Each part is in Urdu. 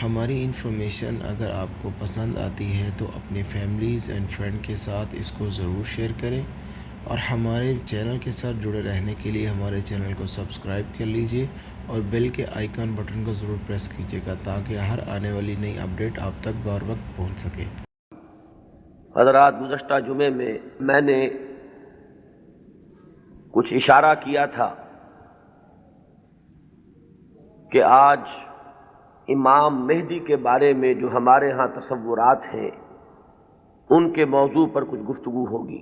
ہماری انفارمیشن اگر آپ کو پسند آتی ہے تو اپنے فیملیز اینڈ فرینڈ کے ساتھ اس کو ضرور شیئر کریں، اور ہمارے چینل کے ساتھ جڑے رہنے کے لیے ہمارے چینل کو سبسکرائب کر لیجئے اور بیل کے آئیکن بٹن کو ضرور پریس کیجیے گا تاکہ ہر آنے والی نئی اپڈیٹ آپ تک بر وقت پہنچ سکے۔ حضرات، گزشتہ جمعے میں نے کچھ اشارہ کیا تھا کہ آج امام مہدی کے بارے میں جو ہمارے ہاں تصورات ہیں ان کے موضوع پر کچھ گفتگو ہوگی۔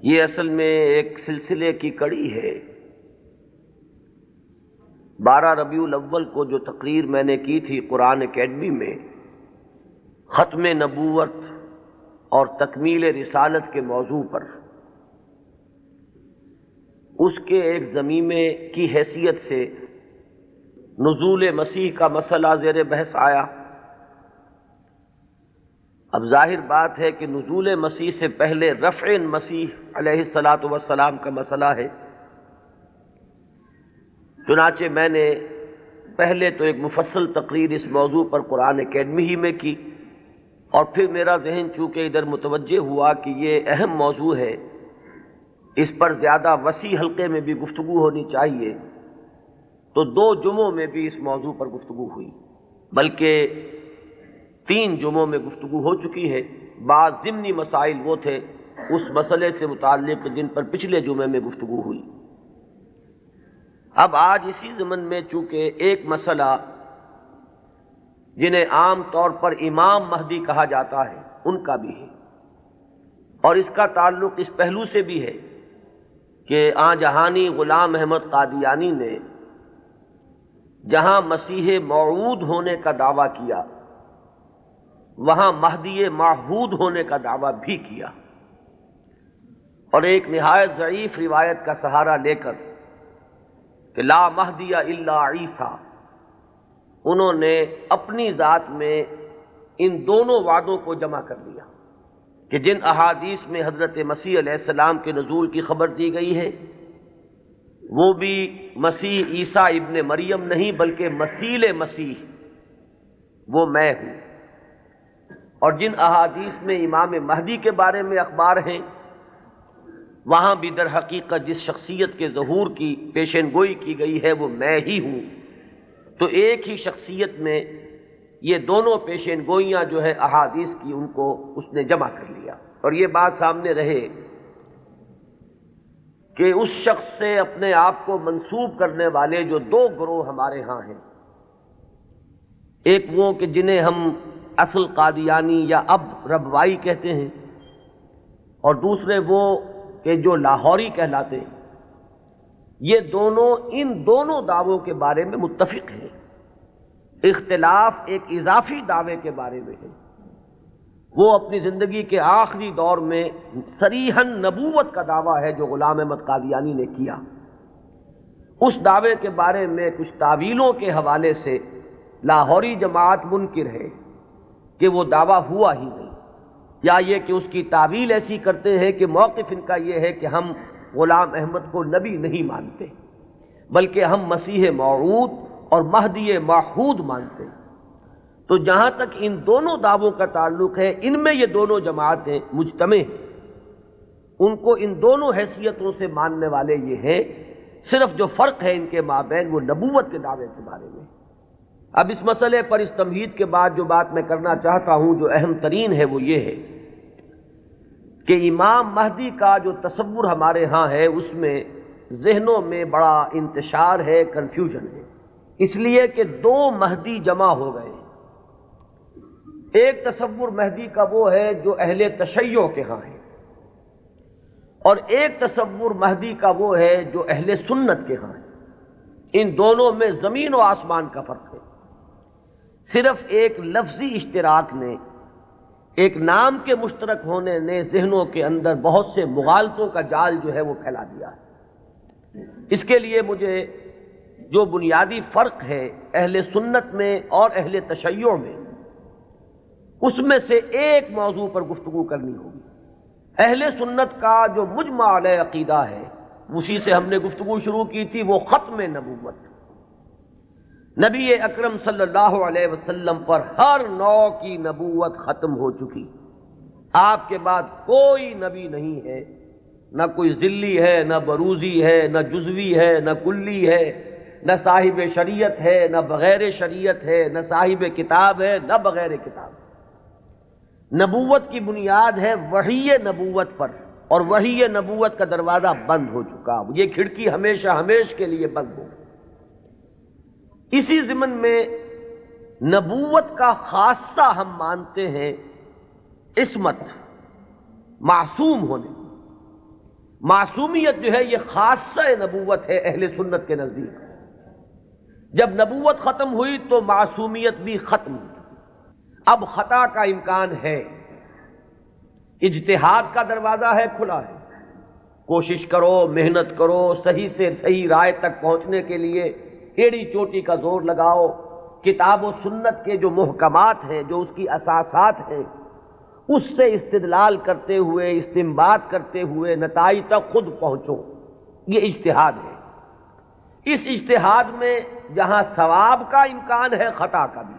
یہ اصل میں ایک سلسلے کی کڑی ہے۔ 12 ربیع الاول کو جو تقریر میں نے کی تھی قرآن اکیڈمی میں ختم نبوت اور تکمیل رسالت کے موضوع پر، اس کے ایک ضمیمے کی حیثیت سے نزول مسیح کا مسئلہ زیر بحث آیا۔ اب ظاہر بات ہے کہ نزول مسیح سے پہلے رفع مسیح علیہ الصلاۃ والسلام کا مسئلہ ہے۔ چنانچہ میں نے پہلے تو ایک مفصل تقریر اس موضوع پر قرآن اکیڈمی ہی میں کی، اور پھر میرا ذہن چونکہ ادھر متوجہ ہوا کہ یہ اہم موضوع ہے، اس پر زیادہ وسیع حلقے میں بھی گفتگو ہونی چاہیے، تو 2 جمعوں میں بھی اس موضوع پر گفتگو ہوئی، بلکہ 3 جمعوں میں گفتگو ہو چکی ہے۔ بعض ضمنی مسائل وہ تھے اس مسئلے سے متعلق جن پر پچھلے جمعے میں گفتگو ہوئی۔ اب آج اسی ضمن میں چونکہ ایک مسئلہ جنہیں عام طور پر امام مہدی کہا جاتا ہے ان کا بھی ہے، اور اس کا تعلق اس پہلو سے بھی ہے کہ آن جہانی غلام احمد قادیانی نے جہاں مسیح موعود ہونے کا دعویٰ کیا وہاں مہدی معہود ہونے کا دعویٰ بھی کیا، اور ایک نہایت ضعیف روایت کا سہارا لے کر کہ لا مہدی الا عیسیٰ، انہوں نے اپنی ذات میں ان دونوں وعدوں کو جمع کر لیا کہ جن احادیث میں حضرت مسیح علیہ السلام کے نزول کی خبر دی گئی ہے وہ بھی مسیح عیسیٰ ابن مریم نہیں بلکہ مسیل مسیح، وہ میں ہوں، اور جن احادیث میں امام مہدی کے بارے میں اخبار ہیں وہاں بھی در حقیقت جس شخصیت کے ظہور کی پیشین گوئی کی گئی ہے وہ میں ہی ہوں۔ تو ایک ہی شخصیت میں یہ دونوں پیشین گوئیاں جو ہے احادیث کی ان کو اس نے جمع کر لیا، اور یہ بات سامنے رہے کہ اس شخص سے اپنے آپ کو منسوب کرنے والے جو 2 گروہ ہمارے ہاں ہیں، ایک وہ کہ جنہیں ہم اصل قادیانی یا اب ربوائی کہتے ہیں، اور دوسرے وہ کہ جو لاہوری کہلاتے ہیں، یہ دونوں ان دونوں دعووں کے بارے میں متفق ہیں۔ اختلاف ایک اضافی دعوے کے بارے میں ہے، وہ اپنی زندگی کے آخری دور میں صریحاً نبوت کا دعویٰ ہے جو غلام احمد قادیانی نے کیا۔ اس دعوے کے بارے میں کچھ تعویلوں کے حوالے سے لاہوری جماعت منکر ہے کہ وہ دعویٰ ہوا ہی نہیں، یا یہ کہ اس کی تعویل ایسی کرتے ہیں کہ موقف ان کا یہ ہے کہ ہم غلام احمد کو نبی نہیں مانتے بلکہ ہم مسیح موعود اور مہدی معہود مانتے ہیں۔ تو جہاں تک ان دونوں دعووں کا تعلق ہے، ان میں یہ دونوں جماعتیں مجتمع ہیں، ان کو ان دونوں حیثیتوں سے ماننے والے یہ ہیں، صرف جو فرق ہے ان کے مابین وہ نبوت کے دعوے کے بارے میں۔ اب اس مسئلے پر اس تمہید کے بعد جو بات میں کرنا چاہتا ہوں جو اہم ترین ہے وہ یہ ہے کہ امام مہدی کا جو تصور ہمارے ہاں ہے اس میں ذہنوں میں بڑا انتشار ہے، کنفیوژن ہے، اس لیے کہ 2 مہدی جمع ہو گئے۔ ایک تصور مہدی کا وہ ہے جو اہل تشیع کے ہاں ہے، اور ایک تصور مہدی کا وہ ہے جو اہل سنت کے ہاں ہے۔ ان دونوں میں زمین و آسمان کا فرق ہے۔ صرف ایک لفظی اشتراک نے، ایک نام کے مشترک ہونے نے ذہنوں کے اندر بہت سے مغالطوں کا جال جو ہے وہ پھیلا دیا ہے۔ اس کے لیے مجھے جو بنیادی فرق ہے اہل سنت میں اور اہل تشیع میں، اس میں سے ایک موضوع پر گفتگو کرنی ہوگی۔ اہل سنت کا جو مجمع علیہ عقیدہ ہے اسی سے ہم نے گفتگو شروع کی تھی، وہ ختم نبوت۔ نبی اکرم صلی اللہ علیہ وسلم پر ہر نوع کی نبوت ختم ہو چکی. آپ کے بعد کوئی نبی نہیں ہے، نہ کوئی ذلی ہے، نہ بروزی ہے، نہ جزوی ہے، نہ کلی ہے، نہ صاحب شریعت ہے، نہ بغیر شریعت ہے، نہ صاحب کتاب ہے، نہ بغیر کتاب. نبوت کی بنیاد ہے وحی نبوت پر، اور وحی نبوت کا دروازہ بند ہو چکا. یہ کھڑکی ہمیشہ ہمیش کے لیے بند ہو. اسی ضمن میں نبوت کا خاصہ ہم مانتے ہیں عصمت، معصوم ہونے. معصومیت جو ہے یہ خاصہ نبوت ہے اہل سنت کے نزدیک. جب نبوت ختم ہوئی تو معصومیت بھی ختم ہوئی. اب خطا کا امکان ہے، اجتہاد کا دروازہ ہے، کھلا ہے. کوشش کرو، محنت کرو، صحیح سے صحیح رائے تک پہنچنے کے لیے ایڑی چوٹی کا زور لگاؤ. کتاب و سنت کے جو محکمات ہیں، جو اس کی اساسات ہیں، اس سے استدلال کرتے ہوئے، استنباط کرتے ہوئے نتائج تک خود پہنچو. یہ اجتہاد ہے. اس اجتہاد میں جہاں ثواب کا امکان ہے، خطا کا بھی.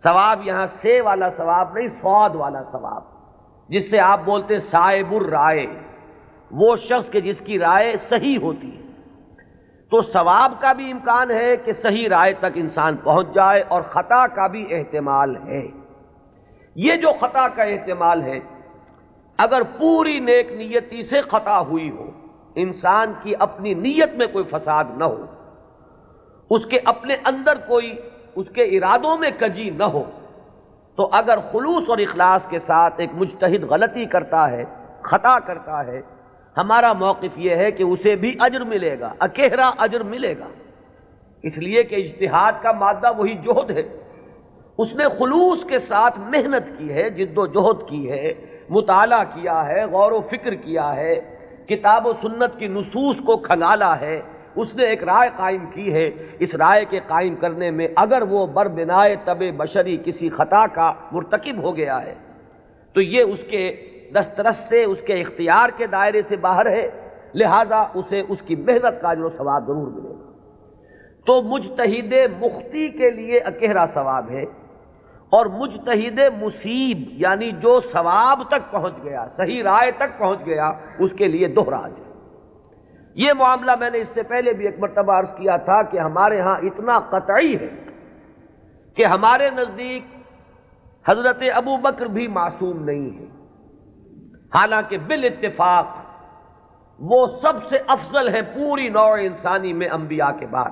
ثواب یہاں سے والا ثواب نہیں، صاد والا ثواب، جس سے آپ بولتے صائب الرائے، وہ شخص کہ جس کی رائے صحیح ہوتی ہے. تو ثواب کا بھی امکان ہے کہ صحیح رائے تک انسان پہنچ جائے، اور خطا کا بھی احتمال ہے. یہ جو خطا کا احتمال ہے، اگر پوری نیک نیتی سے خطا ہوئی ہو، انسان کی اپنی نیت میں کوئی فساد نہ ہو، اس کے اپنے اندر کوئی اس کے ارادوں میں کجی نہ ہو، تو اگر خلوص اور اخلاص کے ساتھ ایک مجتہد غلطی کرتا ہے، خطا کرتا ہے، ہمارا موقف یہ ہے کہ اسے بھی اجر ملے گا، اکہرا اجر ملے گا. اس لیے کہ اجتہاد کا مادہ وہی جہد ہے. اس نے خلوص کے ساتھ محنت کی ہے، جد و جہد کی ہے، مطالعہ کیا ہے، غور و فکر کیا ہے، کتاب و سنت کی نصوص کو کھنگالا ہے. اس نے ایک رائے قائم کی ہے. اس رائے کے قائم کرنے میں اگر وہ بربنائے طبع بشری کسی خطا کا مرتکب ہو گیا ہے تو یہ اس کے دسترس سے، اس کے اختیار کے دائرے سے باہر ہے، لہذا اسے اس کی محنت کا اجر و ثواب ضرور ملے گا. تو مجتہد مخطی کے لیے اکہرا ثواب ہے، اور مجتہد مصیب یعنی جو ثواب تک پہنچ گیا، صحیح رائے تک پہنچ گیا، اس کے لیے دوہرا اجر. یہ معاملہ میں نے اس سے پہلے بھی ایک مرتبہ عرض کیا تھا کہ ہمارے ہاں اتنا قطعی ہے کہ ہمارے نزدیک حضرت ابو بکر بھی معصوم نہیں ہے، حالانکہ بالاتفاق وہ سب سے افضل ہے پوری نوع انسانی میں انبیاء کے بعد.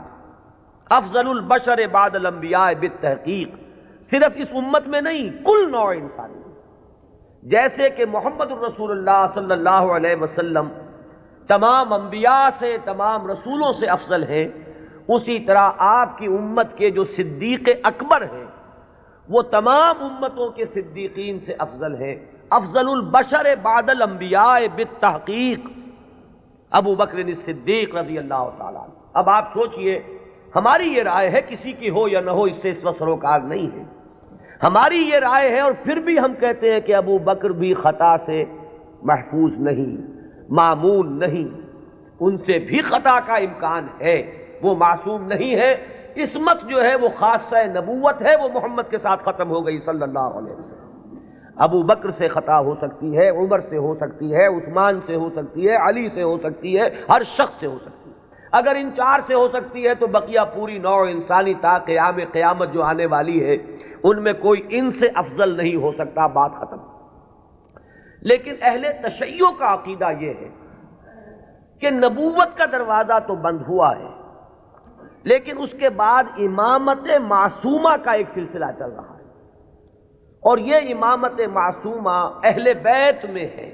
افضل البشر بعد الانبیاء بالتحقیق. صرف اس امت میں نہیں، کل نوع انسانی میں. جیسے کہ محمد الرسول اللہ صلی اللہ علیہ وسلم تمام انبیاء سے، تمام رسولوں سے افضل ہیں، اسی طرح آپ کی امت کے جو صدیق اکبر ہیں وہ تمام امتوں کے صدیقین سے افضل ہیں. افضل البشر بعد الانبیاء بالتحقیق ابو بکر الصدیق رضی اللہ تعالیٰ عنہ. اب آپ سوچئے، ہماری یہ رائے ہے، کسی کی ہو یا نہ ہو اس سے اس وقت سروکار نہیں ہے، ہماری یہ رائے ہے، اور پھر بھی ہم کہتے ہیں کہ ابو بکر بھی خطا سے محفوظ نہیں، معمول نہیں، ان سے بھی خطا کا امکان ہے، وہ معصوم نہیں ہے. عصمت جو ہے وہ خاصہ نبوت ہے، وہ محمد کے ساتھ ختم ہو گئی صلی اللہ علیہ وسلم. ابو بکر سے خطا ہو سکتی ہے، عمر سے ہو سکتی ہے، عثمان سے ہو سکتی ہے، علی سے ہو سکتی ہے، ہر شخص سے ہو سکتی ہے. اگر ان چار سے ہو سکتی ہے تو بقیہ پوری نوع انسانی تا قیام قیامت جو آنے والی ہے ان میں کوئی ان سے افضل نہیں ہو سکتا. بات ختم. لیکن اہل تشیع کا عقیدہ یہ ہے کہ نبوت کا دروازہ تو بند ہوا ہے، لیکن اس کے بعد امامت معصومہ کا ایک سلسلہ چل رہا ہے، اور یہ امامت معصومہ اہل بیت میں ہے.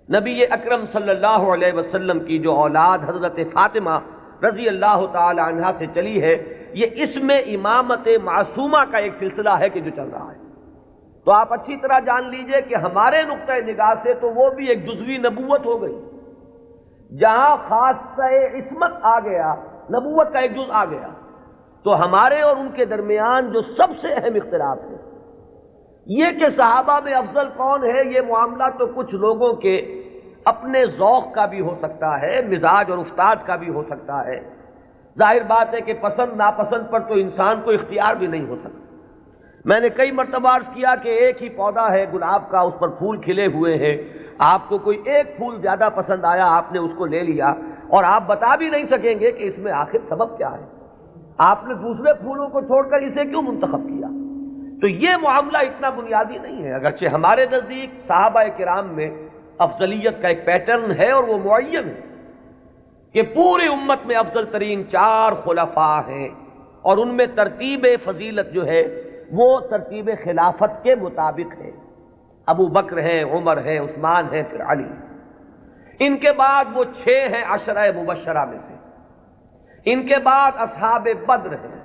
نبی اکرم صلی اللہ علیہ وسلم کی جو اولاد حضرت فاطمہ رضی اللہ تعالی عنہا سے چلی ہے، یہ اس میں امامت معصومہ کا ایک سلسلہ ہے کہ جو چل رہا ہے. تو آپ اچھی طرح جان لیجئے کہ ہمارے نقطۂ نگاہ سے تو وہ بھی ایک جزوی نبوت ہو گئی. جہاں خاصہ عصمت آ گیا، نبوت کا ایک جز آ گیا، تو ہمارے اور ان کے درمیان جو سب سے اہم اختلاف ہے یہ کہ صحابہ میں افضل کون ہے. یہ معاملہ تو کچھ لوگوں کے اپنے ذوق کا بھی ہو سکتا ہے، مزاج اور استاد کا بھی ہو سکتا ہے، ظاہر بات ہے کہ پسند ناپسند پر تو انسان کو اختیار بھی نہیں ہو سکتا۔ میں نے کئی مرتبہ عرض کیا کہ ایک ہی پودا ہے گلاب کا، اس پر پھول کھلے ہوئے ہیں، آپ کو کوئی ایک پھول زیادہ پسند آیا، آپ نے اس کو لے لیا، اور آپ بتا بھی نہیں سکیں گے کہ اس میں آخر سبب کیا ہے، آپ نے دوسرے پھولوں کو چھوڑ کر اسے کیوں منتخب کیا۔ تو یہ معاملہ اتنا بنیادی نہیں ہے، اگرچہ ہمارے نزدیک صحابہ کرام میں افضلیت کا ایک پیٹرن ہے اور وہ معین ہے کہ پوری امت میں افضل ترین 4 خلفاء ہیں، اور ان میں ترتیب فضیلت جو ہے وہ ترتیب خلافت کے مطابق ہے۔ ابو بکر ہیں، عمر ہیں، عثمان ہیں، پھر علی۔ ان کے بعد وہ 6 ہیں عشرہ مبشرہ میں سے، ان کے بعد اصحاب بدر ہیں،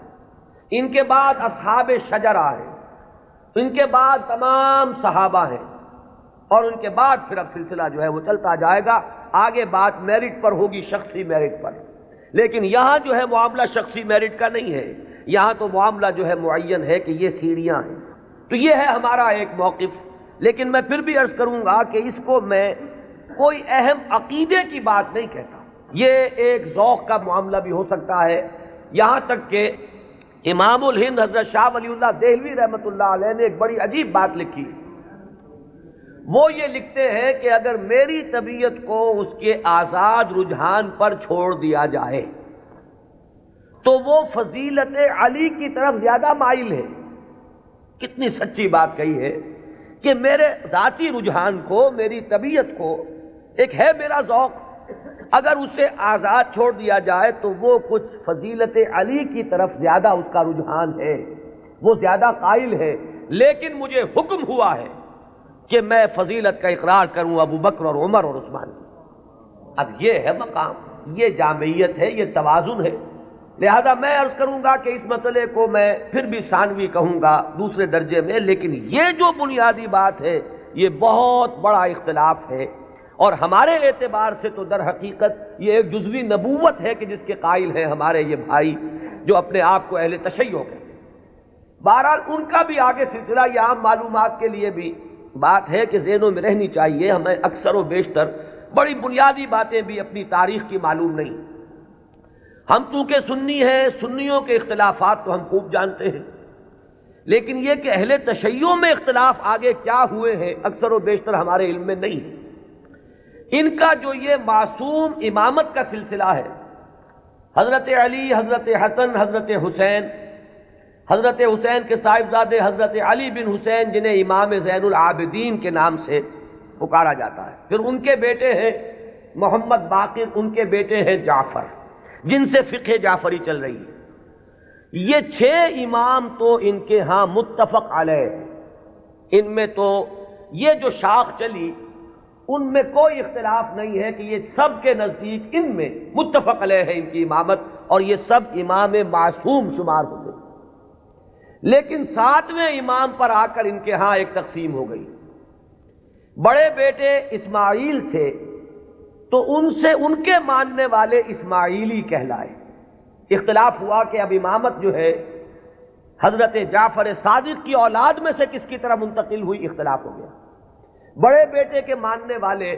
ان کے بعد اصحاب شجرہ ہیں، ان کے بعد تمام صحابہ ہیں، اور ان کے بعد پھر اب سلسلہ جو ہے وہ چلتا جائے گا۔ آگے بات میرٹ پر ہوگی، شخصی میرٹ پر، لیکن یہاں جو ہے معاملہ شخصی میرٹ کا نہیں ہے، یہاں تو معاملہ جو ہے معین ہے کہ یہ سیڑھیاں ہیں۔ تو یہ ہے ہمارا ایک موقف، لیکن میں پھر بھی عرض کروں گا کہ اس کو میں کوئی اہم عقیدے کی بات نہیں کہتا، یہ ایک ذوق کا معاملہ بھی ہو سکتا ہے۔ یہاں تک کہ امام الہند حضرت شاہ ولی اللہ دہلوی رحمۃ اللہ علیہ نے ایک بڑی عجیب بات لکھی، وہ یہ لکھتے ہیں کہ اگر میری طبیعت کو اس کے آزاد رجحان پر چھوڑ دیا جائے تو وہ فضیلت علی کی طرف زیادہ مائل ہے۔ کتنی سچی بات کہی ہے کہ میرے ذاتی رجحان کو، میری طبیعت کو، ایک ہے میرا ذوق، اگر اسے آزاد چھوڑ دیا جائے تو وہ کچھ فضیلت علی کی طرف زیادہ اس کا رجحان ہے، وہ زیادہ قائل ہے، لیکن مجھے حکم ہوا ہے کہ میں فضیلت کا اقرار کروں ابو بکر اور عمر اور عثمان کی۔ اب یہ ہے مقام، یہ جامعیت ہے، یہ توازن ہے۔ لہذا میں عرض کروں گا کہ اس مسئلے کو میں پھر بھی ثانوی کہوں گا، دوسرے درجے میں، لیکن یہ جو بنیادی بات ہے یہ بہت بڑا اختلاف ہے، اور ہمارے اعتبار سے تو در حقیقت یہ ایک جزوی نبوت ہے کہ جس کے قائل ہیں ہمارے یہ بھائی جو اپنے آپ کو اہل تشیع کہتے ہیں۔ بہرحال ان کا بھی آگے سلسلہ، یہ عام معلومات کے لیے بھی بات ہے کہ ذہنوں میں رہنی چاہیے، ہمیں اکثر و بیشتر بڑی بنیادی باتیں بھی اپنی تاریخ کی معلوم نہیں۔ ہم چونکہ سنی ہیں، سنیوں کے اختلافات تو ہم خوب جانتے ہیں، لیکن یہ کہ اہل تشیع میں اختلاف آگے کیا ہوئے ہیں اکثر و بیشتر ہمارے علم میں نہیں ہے۔ ان کا جو یہ معصوم امامت کا سلسلہ ہے، حضرت علی، حضرت حسن، حضرت حسین، حضرت حسین کے صاحبزادے حضرت علی بن حسین جنہیں امام زین العابدین کے نام سے پکارا جاتا ہے، پھر ان کے بیٹے ہیں محمد باقر، ان کے بیٹے ہیں جعفر، جن سے فقہ جعفری چل رہی ہے۔ یہ 6 امام تو ان کے ہاں متفق علیہ، ان میں تو یہ جو شاخ چلی ان میں کوئی اختلاف نہیں ہے کہ یہ سب کے نزدیک ان میں متفق علیہ ہے ان کی امامت، اور یہ سب امام معصوم شمار ہو گئے۔ لیکن 7ویں امام پر آ کر ان کے ہاں ایک تقسیم ہو گئی۔ بڑے بیٹے اسماعیل تھے تو ان سے ان کے ماننے والے اسماعیلی کہلائے۔ اختلاف ہوا کہ اب امامت جو ہے حضرت جعفر صادق کی اولاد میں سے کس کی طرف منتقل ہوئی، اختلاف ہو گیا۔ بڑے بیٹے کے ماننے والے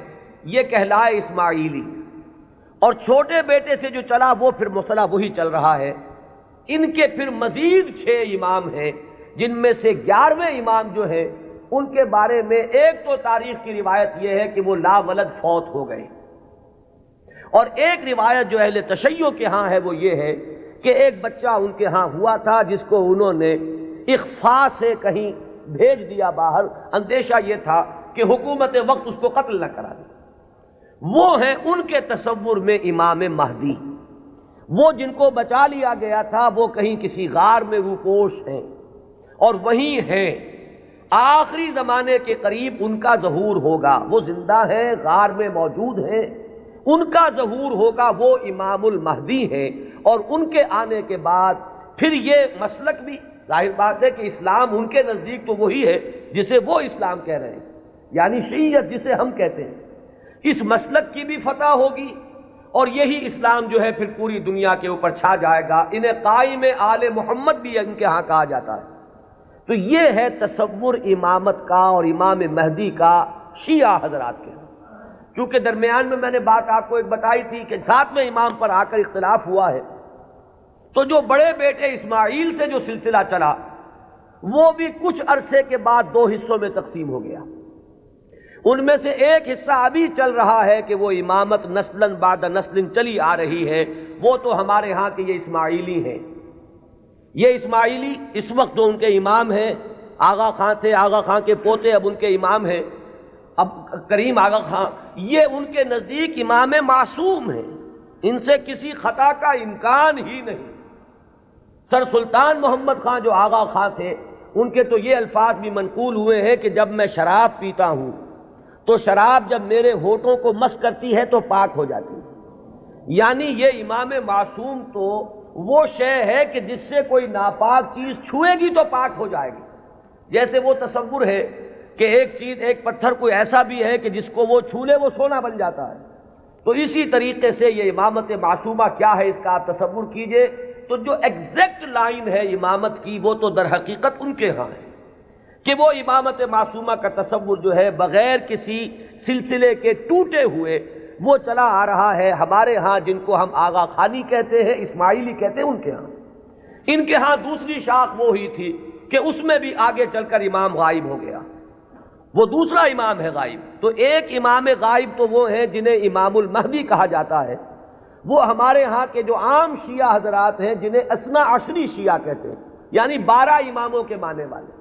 یہ کہلائے اسماعیلی، اور چھوٹے بیٹے سے جو چلا وہ پھر مسئلہ وہی چل رہا ہے۔ ان کے پھر مزید 6 امام ہیں، جن میں سے 11ویں امام جو ہے ان کے بارے میں ایک تو تاریخ کی روایت یہ ہے کہ وہ لا ولد فوت ہو گئے، اور ایک روایت جو اہل تشیع کے ہاں ہے وہ یہ ہے کہ ایک بچہ ان کے ہاں ہوا تھا جس کو انہوں نے اخفاء سے کہیں بھیج دیا باہر، اندیشہ یہ تھا کہ حکومت وقت اس کو قتل نہ کرا دے۔ وہ ہیں ان کے تصور میں امام مہدی، وہ جن کو بچا لیا گیا تھا وہ کہیں کسی غار میں روپوش ہیں، اور وہیں ہیں، آخری زمانے کے قریب ان کا ظہور ہوگا، وہ زندہ ہیں، غار میں موجود ہیں، ان کا ظہور ہوگا، وہ امام المہدی ہیں، اور ان کے آنے کے بعد پھر یہ مسلک بھی ظاہر بات ہے کہ اسلام ان کے نزدیک تو وہی ہے جسے وہ اسلام کہہ رہے ہیں، یعنی شیعیت جسے ہم کہتے ہیں، اس مسلک کی بھی فتح ہوگی، اور یہی اسلام جو ہے پھر پوری دنیا کے اوپر چھا جائے گا۔ انہیں قائم آل محمد بھی ان کے ہاں کہا جاتا ہے۔ تو یہ ہے تصور امامت کا اور امام مہدی کا شیعہ حضرات کے، چونکہ درمیان میں نے بات آپ کو ایک بتائی تھی کہ 7ویں امام پر آ کر اختلاف ہوا ہے، تو جو بڑے بیٹے اسماعیل سے جو سلسلہ چلا وہ بھی کچھ عرصے کے بعد دو حصوں میں تقسیم ہو گیا۔ ان میں سے ایک حصہ ابھی چل رہا ہے کہ وہ امامت نسلاً بعد نسل چلی آ رہی ہے، وہ تو ہمارے ہاں کے یہ اسماعیلی ہیں۔ یہ اسماعیلی اس وقت جو ان کے امام ہیں آغا خان تھے، آغا خان کے پوتے اب ان کے امام ہیں، اب کریم آغا خان، یہ ان کے نزدیک امام معصوم ہیں، ان سے کسی خطا کا امکان ہی نہیں۔ سر سلطان محمد خان جو آغا خان تھے ان کے تو یہ الفاظ بھی منقول ہوئے ہیں کہ جب میں شراب پیتا ہوں تو شراب جب میرے ہونٹوں کو مس کرتی ہے تو پاک ہو جاتی ہے۔ یعنی یہ امام معصوم تو وہ شے ہے کہ جس سے کوئی ناپاک چیز چھوئے گی تو پاک ہو جائے گی۔ جیسے وہ تصور ہے کہ ایک چیز، ایک پتھر کوئی ایسا بھی ہے کہ جس کو وہ چھو لے وہ سونا بن جاتا ہے، تو اسی طریقے سے یہ امامت معصومہ کیا ہے اس کا آپ تصور کیجئے۔ تو جو ایگزیکٹ لائن ہے امامت کی وہ تو در حقیقت ان کے ہاں ہے کہ وہ امامت معصومہ کا تصور جو ہے بغیر کسی سلسلے کے ٹوٹے ہوئے وہ چلا آ رہا ہے ہمارے ہاں، جن کو ہم آغا خانی کہتے ہیں، اسماعیلی کہتے ہیں، ان کے ہاں۔ ان کے ہاں دوسری شاخ وہ ہی تھی کہ اس میں بھی آگے چل کر امام غائب ہو گیا، وہ دوسرا امام ہے غائب۔ تو ایک امام غائب تو وہ ہیں جنہیں امام المہدی کہا جاتا ہے، وہ ہمارے ہاں کے جو عام شیعہ حضرات ہیں جنہیں اثنا عشری شیعہ کہتے ہیں، یعنی 12 اماموں کے ماننے والے۔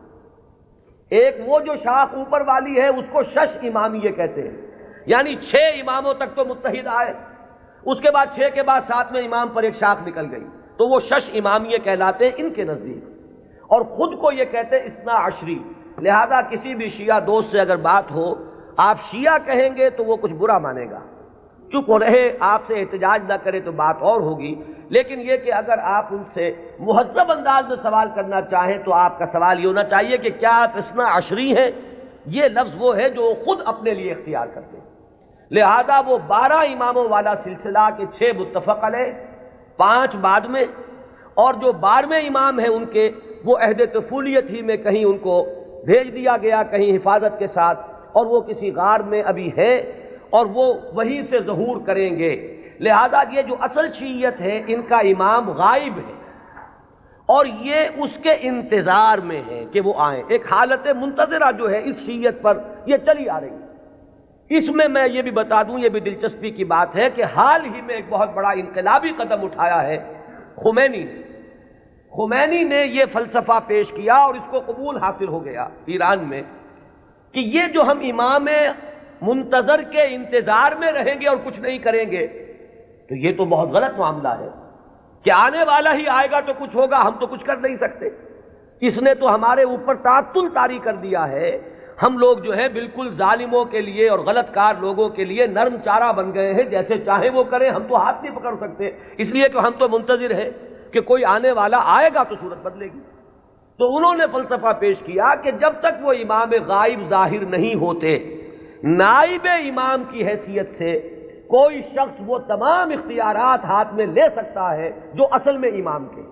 ایک وہ جو شاخ اوپر والی ہے اس کو شش امامیہ کہتے ہیں، یعنی 6 اماموں تک تو متحد آئے، اس کے بعد 6 کے بعد 7ویں امام پر ایک شاخ نکل گئی، تو وہ شش امامیہ کہلاتے ہیں ان کے نزدیک، اور خود کو یہ کہتے ہیں اثنا عشری۔ لہذا کسی بھی شیعہ دوست سے اگر بات ہو آپ شیعہ کہیں گے تو وہ کچھ برا مانے گا، چپ رہے، آپ سے احتجاج نہ کرے تو بات اور ہوگی، لیکن یہ کہ اگر آپ ان سے مہذب انداز میں سوال کرنا چاہیں تو آپ کا سوال یہ ہونا چاہیے کہ کیا آپ اثنا عشری ہیں؟ یہ لفظ وہ ہے جو خود اپنے لیے اختیار کرتے ہیں۔ لہذا وہ 12 اماموں والا سلسلہ کے 6 متفق علیہ، 5 بعد میں، اور جو 12ویں امام ہیں ان کے وہ عہد طفولیت ہی میں کہیں ان کو بھیج دیا گیا کہیں حفاظت کے ساتھ، اور وہ کسی غار میں ابھی ہے اور وہ وہیں سے ظہور کریں گے۔ لہذا یہ جو اصل شیعیت ہے ان کا امام غائب ہے اور یہ اس کے انتظار میں ہے کہ وہ آئیں، ایک حالت منتظرہ جو ہے اس شیعیت پر یہ چلی آ رہی ہے۔ اس میں میں یہ بھی بتا دوں، یہ بھی دلچسپی کی بات ہے کہ حال ہی میں ایک بہت بڑا انقلابی قدم اٹھایا ہے خمینی نے یہ فلسفہ پیش کیا اور اس کو قبول حاصل ہو گیا ایران میں کہ یہ جو ہم امام منتظر کے انتظار میں رہیں گے اور کچھ نہیں کریں گے تو یہ تو بہت غلط معاملہ ہے کہ آنے والا ہی آئے گا تو کچھ ہوگا، ہم تو کچھ کر نہیں سکتے۔ اس نے تو ہمارے اوپر تعطل طاری کر دیا ہے، ہم لوگ جو ہے بالکل ظالموں کے لیے اور غلط کار لوگوں کے لیے نرم چارہ بن گئے ہیں، جیسے چاہیں وہ کریں، ہم تو ہاتھ نہیں پکڑ سکتے، اس لیے کہ ہم تو منتظر ہیں کہ کوئی آنے والا آئے گا تو صورت بدلے گی۔ تو انہوں نے فلسفہ پیش کیا کہ جب تک وہ امام غائب ظاہر نہیں ہوتے، نائب امام کی حیثیت سے کوئی شخص وہ تمام اختیارات ہاتھ میں لے سکتا ہے جو اصل میں امام کے۔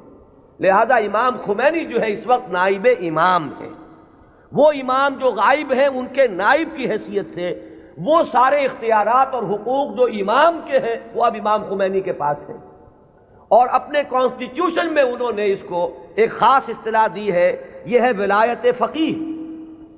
لہذا امام خمینی جو ہے اس وقت نائب امام ہے، وہ امام جو غائب ہیں ان کے نائب کی حیثیت سے وہ سارے اختیارات اور حقوق جو امام کے ہیں وہ اب امام خمینی کے پاس ہیں، اور اپنے کانسٹیٹیوشن میں انہوں نے اس کو ایک خاص اصطلاح دی ہے، یہ ہے ولایت فقیہ،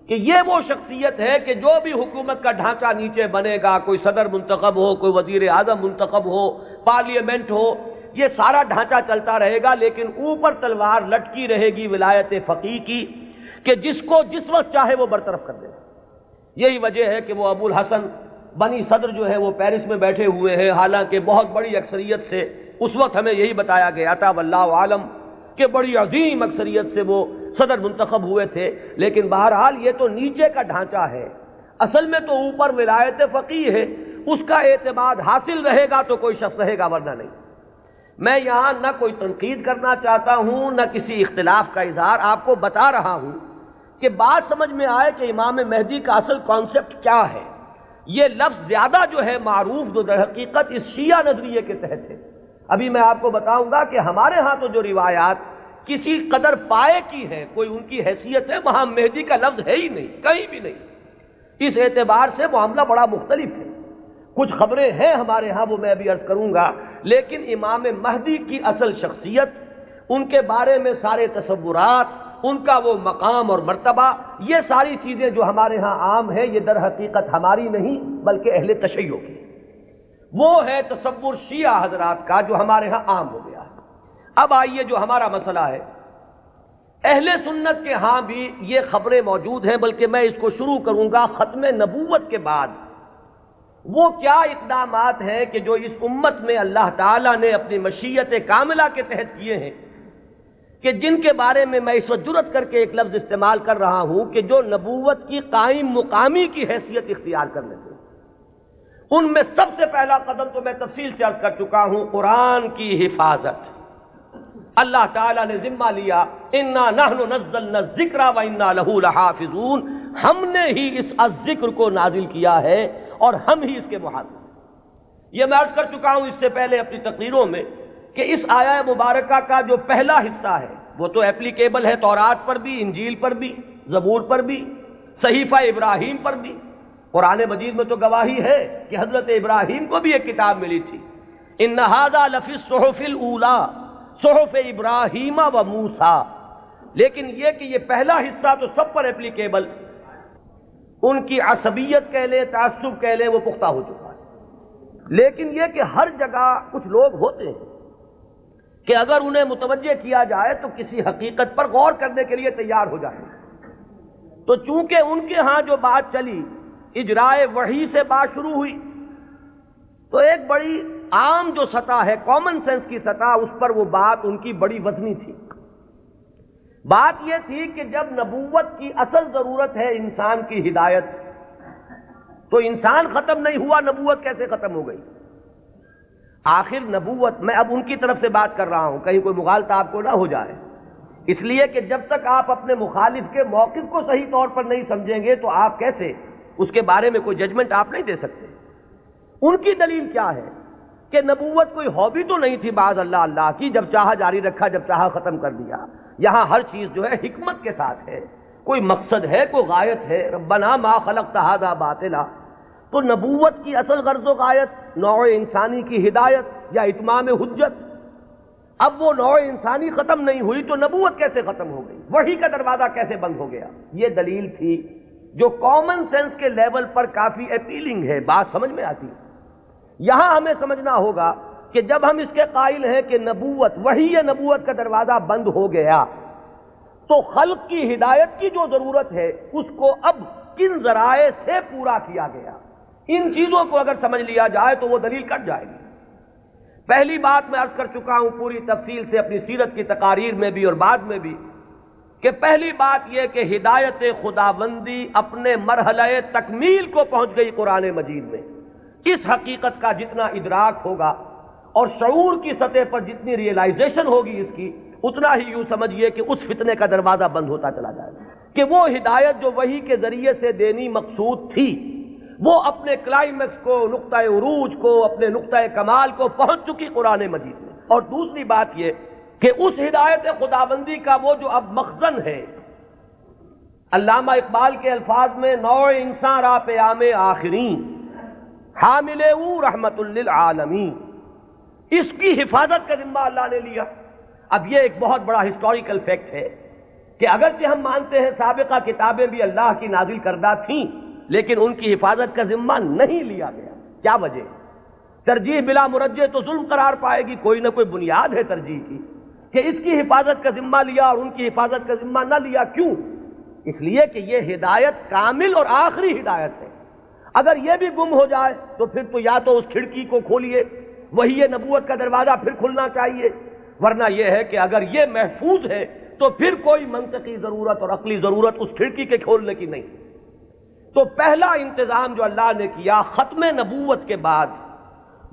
کہ یہ وہ شخصیت ہے کہ جو بھی حکومت کا ڈھانچہ نیچے بنے گا، کوئی صدر منتخب ہو، کوئی وزیر اعظم منتخب ہو، پارلیمنٹ ہو، یہ سارا ڈھانچہ چلتا رہے گا، لیکن اوپر تلوار لٹکی رہے گی ولایت فقیہ کی کہ جس کو جس وقت چاہے وہ برطرف کر دے۔ یہی وجہ ہے کہ وہ ابو الحسن بنی صدر جو ہے وہ پیرس میں بیٹھے ہوئے ہیں، حالانکہ بہت بڑی اکثریت سے اس وقت ہمیں یہی بتایا گیا تھا واللہ عالم کہ بڑی عظیم اکثریت سے وہ صدر منتخب ہوئے تھے، لیکن بہرحال یہ تو نیچے کا ڈھانچہ ہے، اصل میں تو اوپر ولایت فقیہ ہے، اس کا اعتماد حاصل رہے گا تو کوئی شخص رہے گا ورنہ نہیں۔ میں یہاں نہ کوئی تنقید کرنا چاہتا ہوں نہ کسی اختلاف کا اظہار، آپ کو بتا رہا ہوں کہ بات سمجھ میں آئے کہ امام مہدی کا اصل کانسیپٹ کیا ہے۔ یہ لفظ زیادہ جو ہے معروف جو در حقیقت اس شیعہ نظریے کے تحت ہے۔ ابھی میں آپ کو بتاؤں گا کہ ہمارے ہاں تو جو روایات کسی قدر پائے کی ہے، کوئی ان کی حیثیت ہے، وہاں مہدی کا لفظ ہے ہی نہیں، کہیں بھی نہیں۔ اس اعتبار سے معاملہ بڑا مختلف ہے، کچھ خبریں ہیں ہمارے ہاں وہ میں ابھی عرض کروں گا، لیکن امام مہدی کی اصل شخصیت ان کے بارے میں سارے تصورات، ان کا وہ مقام اور مرتبہ، یہ ساری چیزیں جو ہمارے ہاں عام ہیں، یہ در حقیقت ہماری نہیں بلکہ اہل تشیع کی، وہ ہے تصور شیعہ حضرات کا جو ہمارے ہاں عام ہو گیا ہے۔ اب آئیے جو ہمارا مسئلہ ہے، اہل سنت کے ہاں بھی یہ خبریں موجود ہیں، بلکہ میں اس کو شروع کروں گا ختم نبوت کے بعد وہ کیا اقدامات ہیں کہ جو اس امت میں اللہ تعالیٰ نے اپنی مشیت کاملہ کے تحت کیے ہیں، کہ جن کے بارے میں میں اس وقت جرأت کر کے ایک لفظ استعمال کر رہا ہوں کہ جو نبوت کی قائم مقامی کی حیثیت اختیار کر لیتے ہیں۔ ان میں سب سے پہلا قدم تو میں تفصیل سے عرض کر چکا ہوں، قرآن کی حفاظت۔ اللہ تعالیٰ نے ذمہ لیا، انا نحن نزلنا الذکر وانا لہ لحافظون، ہم نے ہی اس ذکر کو نازل کیا ہے اور ہم ہی اس کے محافظ ہیں۔ یہ میں عرض کر چکا ہوں اس سے پہلے اپنی تقریروں میں کہ اس آیہ مبارکہ کا جو پہلا حصہ ہے وہ تو اپلیکیبل ہے تورات پر بھی، انجیل پر بھی، زبور پر بھی، صحیفہ ابراہیم پر بھی۔ قرآن مجید میں تو گواہی ہے کہ حضرت ابراہیم کو بھی ایک کتاب ملی تھی، ان ھذا لفی الصحف الاولی صحف ابراہیم و موسیٰ، لیکن یہ کہ یہ پہلا حصہ تو سب پر اپلیکیبل، ان کی عصبیت کہہ لیں، تعصب کہہ لیں، وہ پختہ ہو چکا ہے۔ لیکن یہ کہ ہر جگہ کچھ لوگ ہوتے ہیں کہ اگر انہیں متوجہ کیا جائے تو کسی حقیقت پر غور کرنے کے لیے تیار ہو جائیں۔ تو چونکہ ان کے ہاں جو بات چلی، اجرائے وحی سے بات شروع ہوئی، تو ایک بڑی عام جو سطح ہے، کامن سینس کی سطح، اس پر وہ بات ان کی بڑی وزنی تھی۔ بات یہ تھی کہ جب نبوت کی اصل ضرورت ہے انسان کی ہدایت، تو انسان ختم نہیں ہوا، نبوت کیسے ختم ہو گئی؟ آخر نبوت، میں اب ان کی طرف سے بات کر رہا ہوں، کہیں کوئی مغالطہ آپ کو نہ ہو جائے، اس لیے کہ جب تک آپ اپنے مخالف کے موقف کو صحیح طور پر نہیں سمجھیں گے تو آپ کیسے اس کے بارے میں کوئی ججمنٹ آپ نہیں دے سکتے۔ ان کی دلیل کیا ہے کہ نبوت کوئی ہابی تو نہیں تھی بعض اللہ کی، جب چاہا جاری رکھا، جب چاہا ختم کر دیا۔ یہاں ہر چیز جو ہے حکمت کے ساتھ ہے، کوئی مقصد ہے، کوئی غایت ہے، ربنا ما خلقت ھذا باطلا۔ تو نبوت کی اصل غرض و غایت نوع انسانی کی ہدایت یا اتمام حجت۔ اب وہ نوع انسانی ختم نہیں ہوئی تو نبوت کیسے ختم ہو گئی؟ وحی کا دروازہ کیسے بند ہو گیا؟ یہ دلیل تھی جو کامن سینس کے لیول پر کافی اپیلنگ ہے، بات سمجھ میں آتی ہے۔ یہاں ہمیں سمجھنا ہوگا کہ جب ہم اس کے قائل ہیں کہ نبوت، وحی نبوت کا دروازہ بند ہو گیا، تو خلق کی ہدایت کی جو ضرورت ہے اس کو اب کن ذرائع سے پورا کیا گیا؟ ان چیزوں کو اگر سمجھ لیا جائے تو وہ دلیل کٹ جائے گی۔ پہلی بات میں عرض کر چکا ہوں پوری تفصیل سے اپنی سیرت کی تقاریر میں بھی اور بعد میں بھی، کہ پہلی بات یہ کہ ہدایت خداوندی اپنے مرحلہ تکمیل کو پہنچ گئی قرآن مجید میں۔ اس حقیقت کا جتنا ادراک ہوگا اور شعور کی سطح پر جتنی ریئلائزیشن ہوگی اس کی، اتنا ہی یوں سمجھیے کہ اس فتنے کا دروازہ بند ہوتا چلا جائے گا کہ وہ ہدایت جو وحی کے ذریعے سے دینی مقصود تھی، وہ اپنے کلائمیکس کو، نقطہ عروج کو، اپنے نقطہ کمال کو پہنچ چکی قرآن مجید میں۔ اور دوسری بات یہ کہ اس ہدایت خداوندی کا وہ جو اب مخزن ہے، علامہ اقبال کے الفاظ میں، نوع انسان را پیام آخرین حامل او رحمت للعالمین، اس کی حفاظت کا ذمہ اللہ نے لیا۔ اب یہ ایک بہت بڑا ہسٹوریکل فیکٹ ہے کہ اگرچہ ہم مانتے ہیں سابقہ کتابیں بھی اللہ کی نازل کردہ تھیں، لیکن ان کی حفاظت کا ذمہ نہیں لیا گیا۔ کیا وجہ؟ ترجیح بلا مرجح تو ظلم قرار پائے گی، کوئی نہ کوئی بنیاد ہے ترجیح کی، کہ اس کی حفاظت کا ذمہ لیا اور ان کی حفاظت کا ذمہ نہ لیا۔ کیوں؟ اس لیے کہ یہ ہدایت کامل اور آخری ہدایت ہے۔ اگر یہ بھی گم ہو جائے تو پھر تو یا تو اس کھڑکی کو کھولیے، وہی نبوت کا دروازہ پھر کھلنا چاہیے، ورنہ یہ ہے کہ اگر یہ محفوظ ہے تو پھر کوئی منطقی ضرورت اور عقلی ضرورت اس کھڑکی کے کھولنے کی نہیں۔ تو پہلا انتظام جو اللہ نے کیا ختم نبوت کے بعد،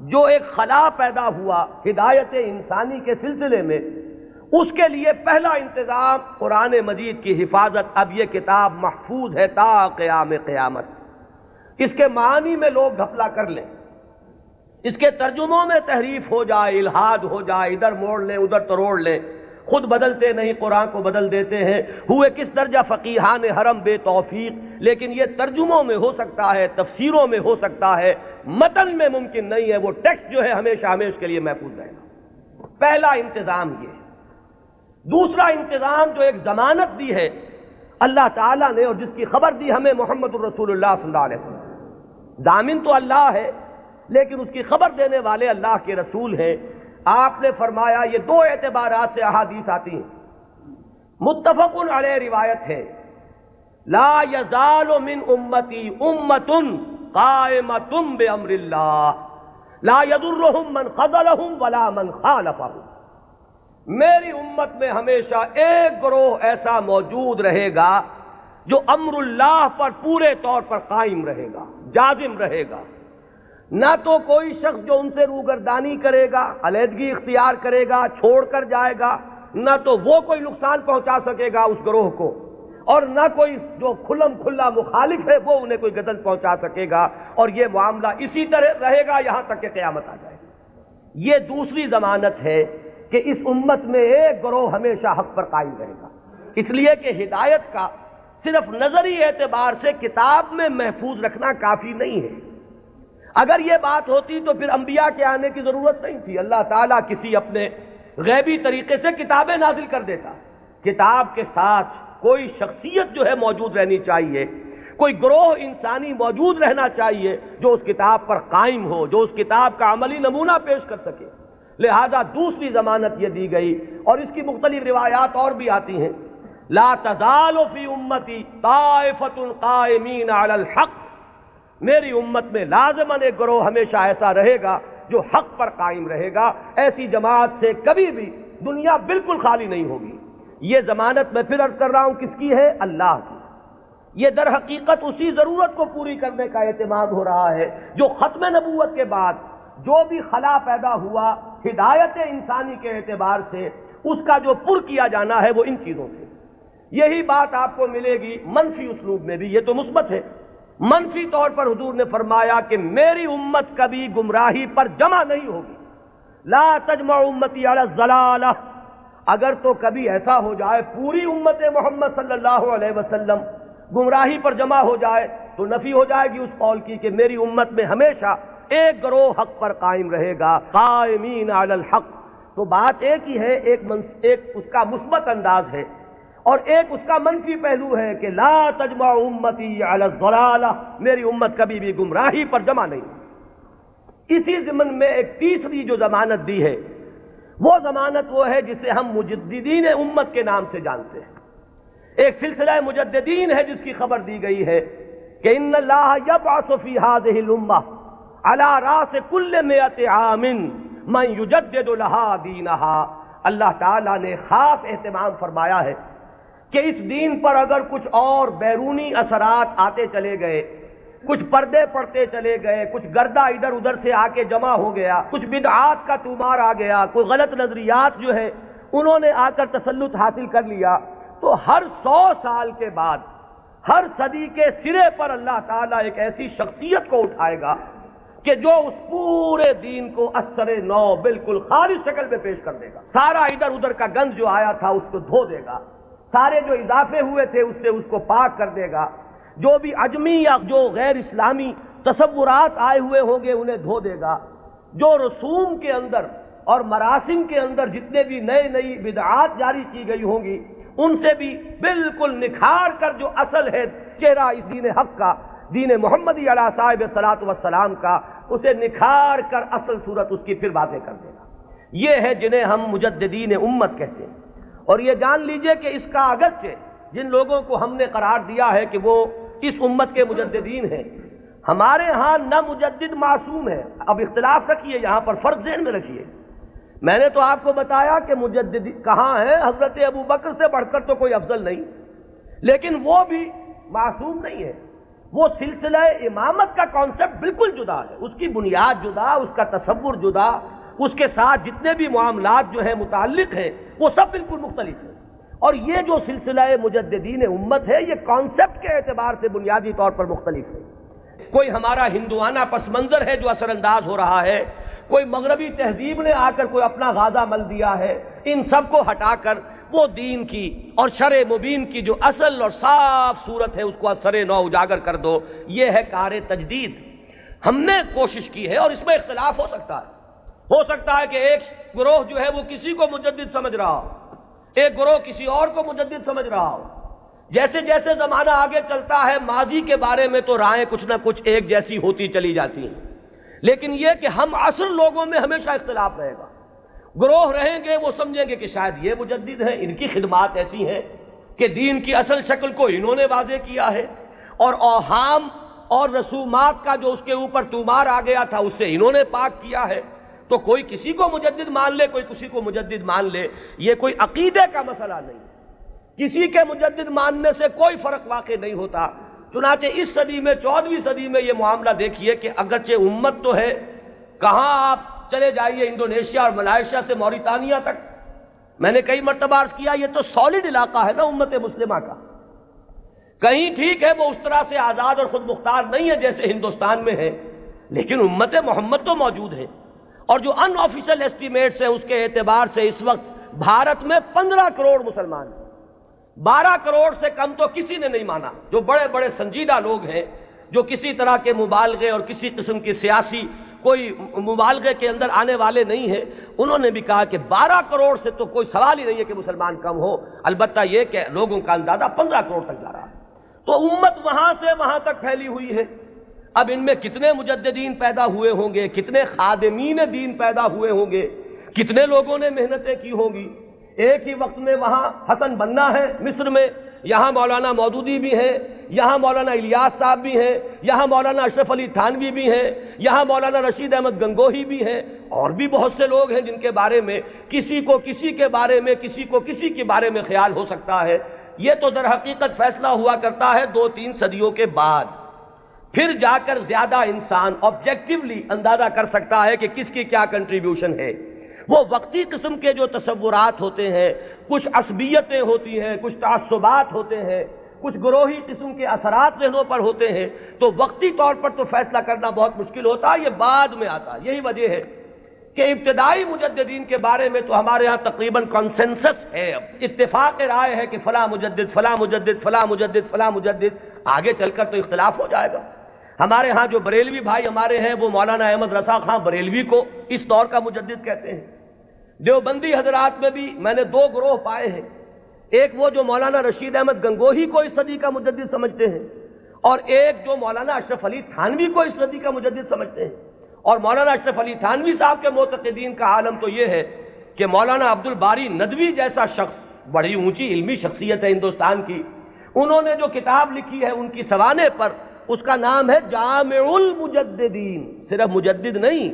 جو ایک خلا پیدا ہوا ہدایت انسانی کے سلسلے میں، اس کے لیے پہلا انتظام قرآن مجید کی حفاظت۔ اب یہ کتاب محفوظ ہے تا قیام قیامت۔ اس کے معنی میں لوگ گھپلا کر لیں، اس کے ترجموں میں تحریف ہو جائے، الہاد ہو جائے، ادھر موڑ لیں ادھر تروڑ لیں، خود بدلتے نہیں قرآن کو بدل دیتے ہیں، ہوئے کس درجہ فقیہان حرم بے توفیق۔ لیکن یہ ترجموں میں ہو سکتا ہے، تفسیروں میں ہو سکتا ہے، متن میں ممکن نہیں ہے۔ وہ ٹیکسٹ جو ہے ہمیشہ ہمیشہ کے لیے محفوظ رہے گا۔ پہلا انتظام یہ ہے۔ دوسرا انتظام جو ایک ضمانت دی ہے اللہ تعالیٰ نے اور جس کی خبر دی ہمیں محمد الرسول اللہ صلی اللہ علیہ وسلم، ضامن تو اللہ ہے لیکن اس کی خبر دینے والے اللہ کے رسول ہیں۔ آپ نے فرمایا، یہ دو اعتبارات سے احادیث آتی ہیں، متفق علیہ روایت ہے، لا یزال من امتی امت قائمۃ بامر اللہ لا یضرهم من خذلهم ولا من خالفهم، میری امت میں ہمیشہ ایک گروہ ایسا موجود رہے گا جو امر اللہ پر پورے طور پر قائم رہے گا، جازم رہے گا، نہ تو کوئی شخص جو ان سے روگردانی کرے گا، علیحدگی اختیار کرے گا، چھوڑ کر جائے گا، نہ تو وہ کوئی نقصان پہنچا سکے گا اس گروہ کو، اور نہ کوئی جو کھلم کھلا مخالف ہے وہ انہیں کوئی غضب پہنچا سکے گا، اور یہ معاملہ اسی طرح رہے گا یہاں تک کہ قیامت آ جائے۔ یہ دوسری ضمانت ہے کہ اس امت میں ایک گروہ ہمیشہ حق پر قائم رہے گا، اس لیے کہ ہدایت کا صرف نظری اعتبار سے کتاب میں محفوظ رکھنا کافی نہیں ہے۔ اگر یہ بات ہوتی تو پھر انبیاء کے آنے کی ضرورت نہیں تھی، اللہ تعالیٰ کسی اپنے غیبی طریقے سے کتابیں نازل کر دیتا۔ کتاب کے ساتھ کوئی شخصیت جو ہے موجود رہنی چاہیے، کوئی گروہ انسانی موجود رہنا چاہیے جو اس کتاب پر قائم ہو، جو اس کتاب کا عملی نمونہ پیش کر سکے۔ لہذا دوسری ضمانت یہ دی گئی، اور اس کی مختلف روایات اور بھی آتی ہیں، لا تزال فی امتی طائفۃ قائمین علی الحق، میری امت میں لازماً ایک گروہ ہمیشہ ایسا رہے گا جو حق پر قائم رہے گا، ایسی جماعت سے کبھی بھی دنیا بالکل خالی نہیں ہوگی۔ یہ ضمانت میں پھر عرض کر رہا ہوں کس کی ہے؟ اللہ کی۔ یہ در حقیقت اسی ضرورت کو پوری کرنے کا اہتمام ہو رہا ہے جو ختم نبوت کے بعد جو بھی خلا پیدا ہوا ہدایت انسانی کے اعتبار سے، اس کا جو پر کیا جانا ہے وہ ان چیزوں سے۔ یہی بات آپ کو ملے گی منفی اسلوب میں بھی، یہ تو مثبت ہے۔ منفی طور پر حضور نے فرمایا کہ میری امت کبھی گمراہی پر جمع نہیں ہوگی، لا تجمع امتی علی الضلالہ، اگر تو کبھی ایسا ہو جائے پوری امت محمد صلی اللہ علیہ وسلم گمراہی پر جمع ہو جائے تو نفی ہو جائے گی اس قول کی کہ میری امت میں ہمیشہ ایک گروہ حق پر قائم رہے گا، قائمین علی الحق۔ تو بات ایک ہی ہے، ایک اس کا مثبت انداز ہے اور ایک اس کا منفی پہلو ہے کہ لا تجمع امتی علی الضلالہ، میری امت کبھی بھی گمراہی پر جمع نہیں۔ اسی ضمن میں ایک تیسری جو ضمانت دی ہے وہ ضمانت وہ ہے جسے ہم مجددین امت کے نام سے جانتے ہیں۔ ایک سلسلہ مجددین ہے جس کی خبر دی گئی ہے کہ ان اللہ یبعث فی ہذہ الامہ علی راس کل مئۃ عام من یجدد لہا دینہا، اللہ تعالیٰ نے خاص اہتمام فرمایا ہے کہ اس دین پر اگر کچھ اور بیرونی اثرات آتے چلے گئے، کچھ پردے پڑتے چلے گئے، کچھ گردہ ادھر ادھر سے آ کے جمع ہو گیا، کچھ بدعات کا طومار آ گیا، کوئی غلط نظریات جو ہے انہوں نے آ کر تسلط حاصل کر لیا، تو ہر 100 سال کے بعد ہر صدی کے سرے پر اللہ تعالیٰ ایک ایسی شخصیت کو اٹھائے گا کہ جو اس پورے دین کو اثر نو بالکل خالص شکل میں پیش کر دے گا، سارا ادھر ادھر کا گند جو آیا تھا اس کو دھو دے گا، سارے جو اضافے ہوئے تھے اس سے اس کو پاک کر دے گا، جو بھی عجمی یا جو غیر اسلامی تصورات آئے ہوئے ہوں گے انہیں دھو دے گا، جو رسوم کے اندر اور مراسم کے اندر جتنے بھی نئی بدعات جاری کی گئی ہوں گی ان سے بھی بالکل نکھار کر جو اصل ہے چہرہ اس دین حق کا، دین محمدی علیہ صاحب صلاۃ والسلام کا، اسے نکھار کر اصل صورت اس کی پھر واضح کر دے گا۔ یہ ہے جنہیں ہم مجددین امت کہتے ہیں، اور یہ جان لیجئے کہ اس کا اگرچہ جن لوگوں کو ہم نے قرار دیا ہے کہ وہ اس امت کے مجددین ہیں، ہمارے ہاں نہ مجدد معصوم ہے، اب اختلاف رکھیے، یہاں پر فرق ذہن میں رکھیے۔ میں نے تو آپ کو بتایا کہ مجدد کہاں ہے، حضرت ابو بکر سے بڑھ کر تو کوئی افضل نہیں، لیکن وہ بھی معصوم نہیں ہے، وہ سلسلہ امامت کا کانسیپٹ بالکل جدا ہے، اس کی بنیاد جدا، اس کا تصور جدا، اس کے ساتھ جتنے بھی معاملات جو ہیں متعلق ہیں وہ سب بالکل مختلف ہیں۔ اور یہ جو سلسلہ مجددین امت ہے یہ کانسیپٹ کے اعتبار سے بنیادی طور پر مختلف ہے۔ کوئی ہمارا ہندوانہ پس منظر ہے جو اثر انداز ہو رہا ہے، کوئی مغربی تہذیب نے آ کر کوئی اپنا غازہ مل دیا ہے، ان سب کو ہٹا کر وہ دین کی اور شرع مبین کی جو اصل اور صاف صورت ہے اس کو اثر نو اجاگر کر دو، یہ ہے کار تجدید۔ ہم نے کوشش کی ہے اور اس میں اختلاف ہو سکتا ہے کہ ایک گروہ جو ہے وہ کسی کو مجدد سمجھ رہا ہو، ایک گروہ کسی اور کو مجدد سمجھ رہا ہو۔ جیسے جیسے زمانہ آگے چلتا ہے ماضی کے بارے میں تو رائیں کچھ نہ کچھ ایک جیسی ہوتی چلی جاتی ہیں، لیکن یہ کہ ہم عصر لوگوں میں ہمیشہ اختلاف رہے گا۔ گروہ رہیں گے وہ سمجھیں گے کہ شاید یہ مجدد ہیں، ان کی خدمات ایسی ہیں کہ دین کی اصل شکل کو انہوں نے واضح کیا ہے، اور اوہام اور رسومات کا جو اس کے اوپر طومار آ گیا تھا اس سے انہوں نے پاک کیا ہے۔ تو کوئی کسی کو مجدد مان لے، کوئی کسی کو مجدد مان لے، یہ کوئی عقیدے کا مسئلہ نہیں، کسی کے مجدد ماننے سے کوئی فرق واقع نہیں ہوتا۔ چنانچہ اس صدی میں 14ویں صدی میں یہ معاملہ دیکھیے کہ اگرچہ امت تو ہے، کہاں آپ چلے جائیے انڈونیشیا اور ملائیشیا سے موریتانیہ تک، میں نے کئی مرتبہ عرض کیا یہ تو سالڈ علاقہ ہے نا امت مسلمہ کا۔ کہیں ٹھیک ہے وہ اس طرح سے آزاد اور خود مختار نہیں ہے جیسے ہندوستان میں ہے، لیکن امت محمد تو موجود ہے، اور جو ان آفیشل ایسٹیمیٹس ہیں اس کے اعتبار سے اس وقت بھارت میں 15 کروڑ مسلمان ہیں۔ 12 کروڑ سے کم تو کسی نے نہیں مانا، جو بڑے بڑے سنجیدہ لوگ ہیں، جو کسی طرح کے مبالغے اور کسی قسم کی سیاسی کوئی مبالغے کے اندر آنے والے نہیں ہیں، انہوں نے بھی کہا کہ 12 کروڑ سے تو کوئی سوال ہی نہیں ہے کہ مسلمان کم ہو، البتہ یہ کہ لوگوں کا اندازہ 15 کروڑ تک جا رہا ہے۔ تو امت وہاں سے وہاں تک پھیلی ہوئی ہے۔ اب ان میں کتنے مجددین پیدا ہوئے ہوں گے، کتنے خادمین دین پیدا ہوئے ہوں گے، کتنے لوگوں نے محنتیں کی ہوں گی۔ ایک ہی وقت میں وہاں حسن بننا ہے مصر میں، یہاں مولانا مودودی بھی ہیں، یہاں مولانا الیاس صاحب بھی ہیں، یہاں مولانا اشرف علی تھانوی بھی ہیں، یہاں مولانا رشید احمد گنگوہی بھی ہیں، اور بھی بہت سے لوگ ہیں جن کے بارے میں کسی کو کسی کے بارے میں، کسی کو کسی کے بارے میں خیال ہو سکتا ہے۔ یہ تو در حقیقت فیصلہ ہوا کرتا ہے 2-3 صدیوں کے بعد، پھر جا کر زیادہ انسان آبجیکٹیولی اندازہ کر سکتا ہے کہ کس کی کیا کنٹریبیوشن ہے۔ وہ وقتی قسم کے جو تصورات ہوتے ہیں، کچھ عصبیتیں ہوتی ہیں، کچھ تعصبات ہوتے ہیں، کچھ گروہی قسم کے اثرات ذہنوں پر ہوتے ہیں، تو وقتی طور پر تو فیصلہ کرنا بہت مشکل ہوتا ہے، یہ بعد میں آتا ہے۔ یہی وجہ ہے کہ ابتدائی مجددین کے بارے میں تو ہمارے ہاں تقریباً کنسنسس ہے، اتفاق رائے ہے کہ فلاں مجدد فلاں مجدد فلاں مجدد فلاں مجدد، آگے چل کر تو اختلاف ہو جائے گا۔ ہمارے ہاں جو بریلوی بھائی ہمارے ہیں وہ مولانا احمد رضا خان بریلوی کو اس دور کا مجدد کہتے ہیں۔ دیوبندی حضرات میں بھی میں نے 2 گروہ پائے ہیں، ایک وہ جو مولانا رشید احمد گنگوہی کو اس صدی کا مجدد سمجھتے ہیں، اور ایک جو مولانا اشرف علی تھانوی کو اس صدی کا مجدد سمجھتے ہیں۔ اور مولانا اشرف علی تھانوی صاحب کے معتقدین کا عالم تو یہ ہے کہ مولانا عبد الباری ندوی جیسا شخص، بڑی اونچی علمی شخصیت ہے ہندوستان کی، انہوں نے جو کتاب لکھی ہے ان کی سوانح پر، اس کا نام ہے جامع المجددین، صرف مجدد نہیں،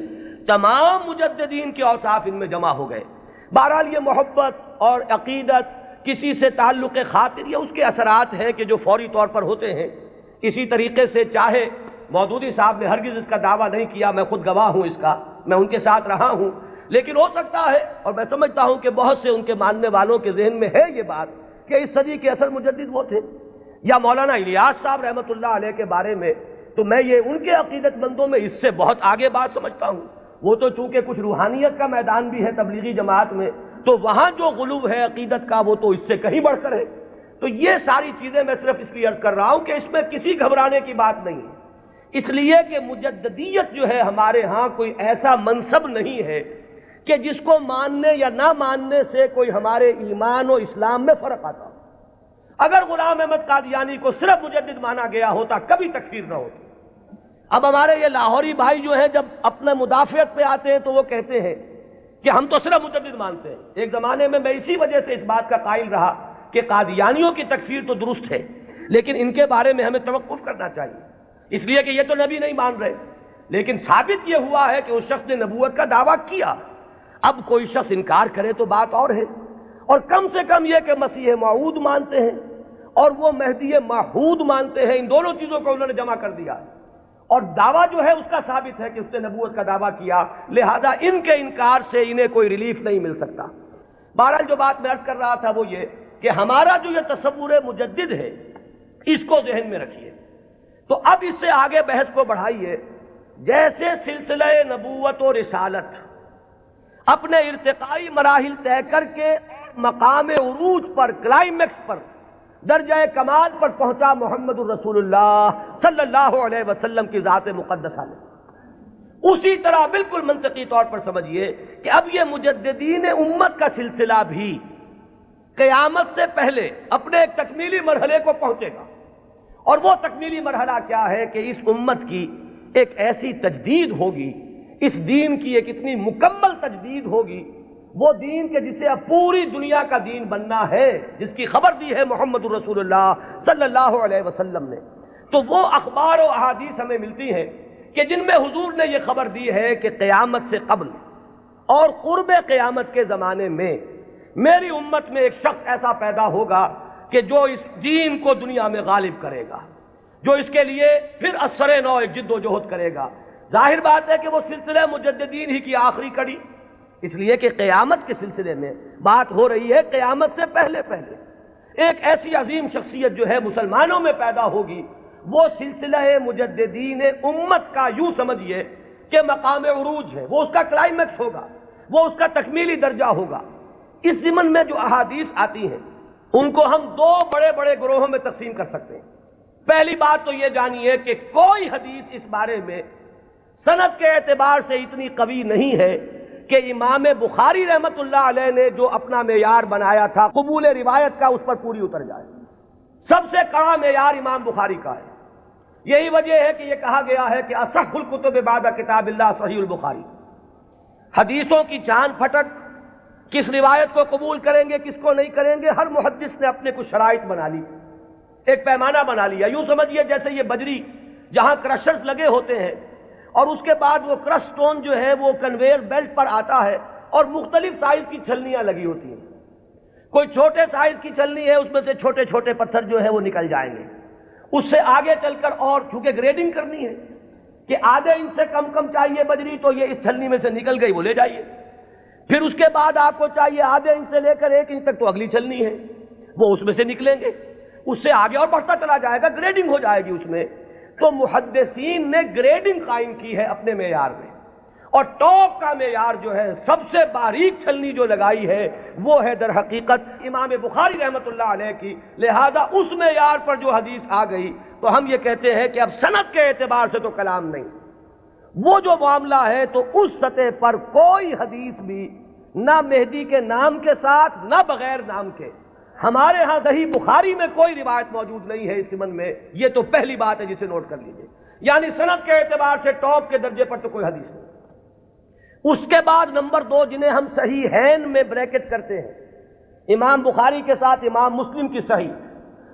تمام مجددین کے اوصاف ان میں جمع ہو گئے۔ بہرحال یہ محبت اور عقیدت، کسی سے تعلق خاطر، یہ اس کے اثرات ہیں کہ جو فوری طور پر ہوتے ہیں۔ اسی طریقے سے چاہے مودودی صاحب نے ہرگز اس کا دعویٰ نہیں کیا، میں خود گواہ ہوں اس کا، میں ان کے ساتھ رہا ہوں، لیکن ہو سکتا ہے اور میں سمجھتا ہوں کہ بہت سے ان کے ماننے والوں کے ذہن میں ہے یہ بات کہ اس صدی کے اصل مجدد وہ تھے۔ یا مولانا الیاس صاحب رحمۃ اللہ علیہ کے بارے میں تو میں یہ ان کے عقیدت مندوں میں اس سے بہت آگے بات سمجھتا ہوں۔ وہ تو چونکہ کچھ روحانیت کا میدان بھی ہے تبلیغی جماعت میں، تو وہاں جو غلو ہے عقیدت کا وہ تو اس سے کہیں بڑھ کر ہے۔ تو یہ ساری چیزیں میں صرف اس لیے عرض کر رہا ہوں کہ اس میں کسی گھبرانے کی بات نہیں ہے، اس لیے کہ مجددیت جو ہے ہمارے ہاں کوئی ایسا منصب نہیں ہے کہ جس کو ماننے یا نہ ماننے سے کوئی ہمارے ایمان و اسلام میں فرق آتا ہو۔ اگر غلام احمد قادیانی کو صرف مجدد مانا گیا ہوتا کبھی تکفیر نہ ہوتی۔ اب ہمارے یہ لاہوری بھائی جو ہیں جب اپنے مدافعت پہ آتے ہیں تو وہ کہتے ہیں کہ ہم تو صرف مجدد مانتے ہیں۔ ایک زمانے میں اسی وجہ سے اس بات کا قائل رہا کہ قادیانیوں کی تکفیر تو درست ہے، لیکن ان کے بارے میں ہمیں توقف کرنا چاہیے، اس لیے کہ یہ تو نبی نہیں مان رہے۔ لیکن ثابت یہ ہوا ہے کہ اس شخص نے نبوت کا دعویٰ کیا، اب کوئی شخص انکار کرے تو بات اور ہے، اور کم سے کم یہ کہ مسیح موعود مانتے ہیں اور وہ مہدی موعود مانتے ہیں، ان دونوں چیزوں کو انہوں نے جمع کر دیا، اور دعویٰ جو ہے اس کا ثابت ہے کہ اس نے نبوت کا دعویٰ کیا، لہذا ان کے انکار سے انہیں کوئی ریلیف نہیں مل سکتا۔ بہرحال جو بات میں عرض کر رہا تھا وہ یہ کہ ہمارا جو یہ تصور مجدد ہے اس کو ذہن میں رکھیے، تو اب اس سے آگے بحث کو بڑھائیے۔ جیسے سلسلہ نبوت و رسالت اپنے ارتقائی مراحل طے کر کے مقام عروج پر، کلائمیکس پر، درجہ کمال پر پہنچا محمد الرسول اللہ صلی اللہ علیہ وسلم کی ذات مقدسہ میں، اسی طرح بالکل منطقی طور پر سمجھیے کہ اب یہ مجددین امت کا سلسلہ بھی قیامت سے پہلے اپنے ایک تکمیلی مرحلے کو پہنچے گا، اور وہ تکمیلی مرحلہ کیا ہے کہ اس امت کی ایک ایسی تجدید ہوگی، اس دین کی ایک اتنی مکمل تجدید ہوگی، وہ دین کے جسے اب پوری دنیا کا دین بننا ہے، جس کی خبر دی ہے محمد رسول اللہ صلی اللہ علیہ وسلم نے۔ تو وہ اخبار و احادیث ہمیں ملتی ہیں کہ جن میں حضور نے یہ خبر دی ہے کہ قیامت سے قبل اور قرب قیامت کے زمانے میں میری امت میں ایک شخص ایسا پیدا ہوگا کہ جو اس دین کو دنیا میں غالب کرے گا، جو اس کے لیے پھر اثر نو ایک جد و جہد کرے گا۔ ظاہر بات ہے کہ وہ سلسلہ مجددین ہی کی آخری کڑی، اس لیے کہ قیامت کے سلسلے میں بات ہو رہی ہے، قیامت سے پہلے ایک ایسی عظیم شخصیت جو ہے مسلمانوں میں پیدا ہوگی، وہ سلسلہ مجددین امت کا یوں سمجھیے کہ مقام عروج ہے، وہ اس کا کلائمیکس ہوگا، وہ اس کا تکمیلی درجہ ہوگا۔ اس ضمن میں جو احادیث آتی ہیں ان کو ہم دو بڑے بڑے گروہوں میں تقسیم کر سکتے ہیں۔ پہلی بات تو یہ جانیے کہ کوئی حدیث اس بارے میں سند کے اعتبار سے اتنی قوی نہیں ہے کہ امام بخاری رحمت اللہ علیہ نے جو اپنا معیار بنایا تھا قبول روایت کا، اس پر پوری اتر جائے۔ سب سے کڑا معیار امام بخاری کا ہے۔ یہی وجہ ہے کہ یہ کہا گیا ہے کہ اصح الکتب بعد کتاب اللہ صحیح البخاری۔ حدیثوں کی چاند پھٹک، کس روایت کو قبول کریں گے کس کو نہیں کریں گے، ہر محدث نے اپنے کچھ شرائط بنا لی، ایک پیمانہ بنا لیا۔ یوں سمجھیے جیسے یہ بجری جہاں کرشرز لگے ہوتے ہیں اور اس کے بعد وہ کرش سٹون جو ہے وہ کنویئر بیلٹ پر آتا ہے اور مختلف سائز کی چھلنیاں لگی ہوتی ہیں۔ کوئی چھوٹے سائز کی چھلنی ہے، اس میں سے چھوٹے چھوٹے پتھر جو ہے وہ نکل جائیں گے، اس سے آگے چل کر اور چونکہ گریڈنگ کرنی ہے کہ آدھے انچ سے کم چاہیے بجری تو یہ اس چھلنی میں سے نکل گئی، وہ لے جائیے۔ پھر اس کے بعد آپ کو چاہیے آدھے انچ سے لے کر 1 انچ تک تو اگلی چھلنی ہے، وہ اس میں سے نکلیں گے، اس سے آگے اور بڑھتا چلا جائے گا، گریڈنگ ہو جائے گی اس میں۔ تو محدثین نے گریڈنگ قائم کی ہے اپنے معیار میں، اور ٹاپ کا معیار جو ہے سب سے باریک چھلنی جو لگائی ہے وہ ہے در حقیقت امام بخاری رحمت اللہ علیہ کی۔ لہذا اس معیار پر جو حدیث آ گئی تو ہم یہ کہتے ہیں کہ اب سند کے اعتبار سے تو کلام نہیں، وہ جو معاملہ ہے تو اس سطح پر کوئی حدیث بھی نہ مہدی کے نام کے ساتھ نہ بغیر نام کے، ہمارے ہاں صحیح بخاری میں کوئی روایت موجود نہیں ہے اس ضمن میں۔ یہ تو پہلی بات ہے جسے نوٹ کر لیجئے، یعنی سند کے اعتبار سے ٹاپ کے درجے پر تو کوئی حدیث نہیں۔ اس کے بعد نمبر 2 جنہیں ہم صحیحین میں بریکٹ کرتے ہیں، امام بخاری کے ساتھ امام مسلم کی صحیح،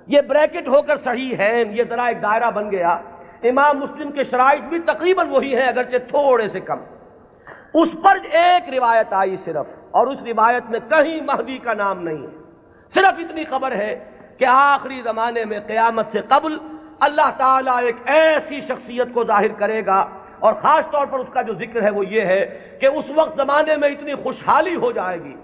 یہ بریکٹ ہو کر صحیحین، یہ ذرا ایک دائرہ بن گیا۔ امام مسلم کے شرائط بھی تقریباً وہی ہیں اگرچہ تھوڑے سے کم۔ اس پر ایک روایت آئی صرف، اور اس روایت میں کہیں مہدی کا نام نہیں ہے، صرف اتنی خبر ہے کہ آخری زمانے میں قیامت سے قبل اللہ تعالیٰ ایک ایسی شخصیت کو ظاہر کرے گا، اور خاص طور پر اس کا جو ذکر ہے وہ یہ ہے کہ اس وقت زمانے میں اتنی خوشحالی ہو جائے گی،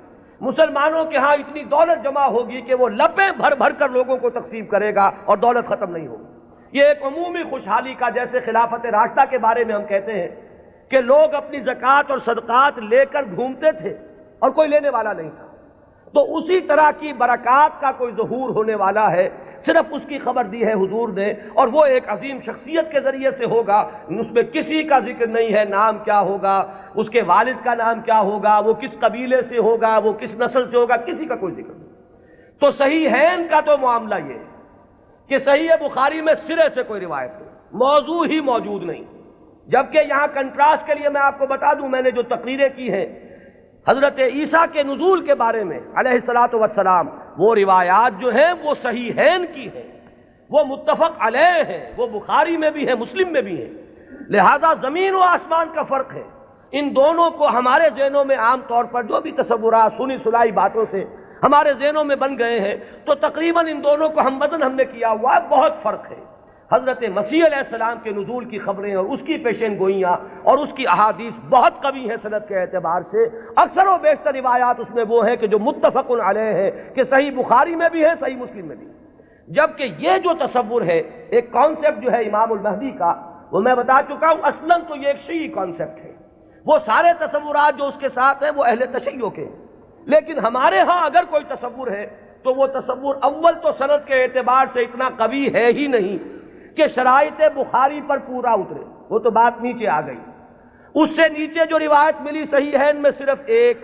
مسلمانوں کے ہاں اتنی دولت جمع ہوگی کہ وہ لپیں بھر بھر کر لوگوں کو تقسیم کرے گا اور دولت ختم نہیں ہوگی۔ یہ ایک عمومی خوشحالی کا، جیسے خلافت راشدہ کے بارے میں ہم کہتے ہیں کہ لوگ اپنی زکوٰۃ اور صدقات لے کر گھومتے تھے اور کوئی لینے والا نہیں تھا، تو اسی طرح کی برکات کا کوئی ظہور ہونے والا ہے، صرف اس کی خبر دی ہے حضور نے، اور وہ ایک عظیم شخصیت کے ذریعے سے ہوگا۔ اس میں کسی کا ذکر نہیں ہے، نام کیا ہوگا، اس کے والد کا نام کیا ہوگا، وہ کس قبیلے سے ہوگا، وہ کس نسل سے ہوگا، کسی کا کوئی ذکر نہیں۔ تو صحیحین کا تو معاملہ یہ ہے کہ صحیح بخاری میں سرے سے کوئی روایت نہیں، موضوع ہی موجود نہیں۔ جبکہ یہاں کنٹراسٹ کے لیے میں آپ کو بتا دوں، میں نے جو تقریریں کی ہیں حضرت عیسیٰ کے نزول کے بارے میں علیہ الصلاۃ والسلام، وہ روایات جو ہیں وہ صحیحین کی ہیں، وہ متفق علیہ ہیں، وہ بخاری میں بھی ہے، مسلم میں بھی ہے۔ لہذا زمین و آسمان کا فرق ہے۔ ان دونوں کو ہمارے ذہنوں میں عام طور پر جو بھی تصورات سنی سنائی باتوں سے ہمارے ذہنوں میں بن گئے ہیں، تو تقریباً ان دونوں کو ہم وزن ہم نے کیا ہوا ہے، بہت فرق ہے۔ حضرت مسیح علیہ السلام کے نزول کی خبریں اور اس کی پیشین گوئیاں اور اس کی احادیث بہت قوی ہیں سند کے اعتبار سے۔ اکثر و بیشتر روایات اس میں وہ ہیں کہ جو متفق علیہ ہے، کہ صحیح بخاری میں بھی ہے، صحیح مسلم میں بھی ہے۔ جبکہ یہ جو تصور ہے، ایک کانسیپٹ جو ہے امام المہدی کا، وہ میں بتا چکا ہوں اصلاً تو یہ ایک شیعی کانسیپٹ ہے۔ وہ سارے تصورات جو اس کے ساتھ ہیں وہ اہل تشیع کے ہیں، لیکن ہمارے ہاں اگر کوئی تصور ہے تو وہ تصور اول تو سند کے اعتبار سے اتنا قوی ہے ہی نہیں کہ شرائط بخاری پر پورا اترے، وہ تو بات نیچے آ گئی۔ اس سے نیچے جو روایت ملی صحیحین میں صرف ایک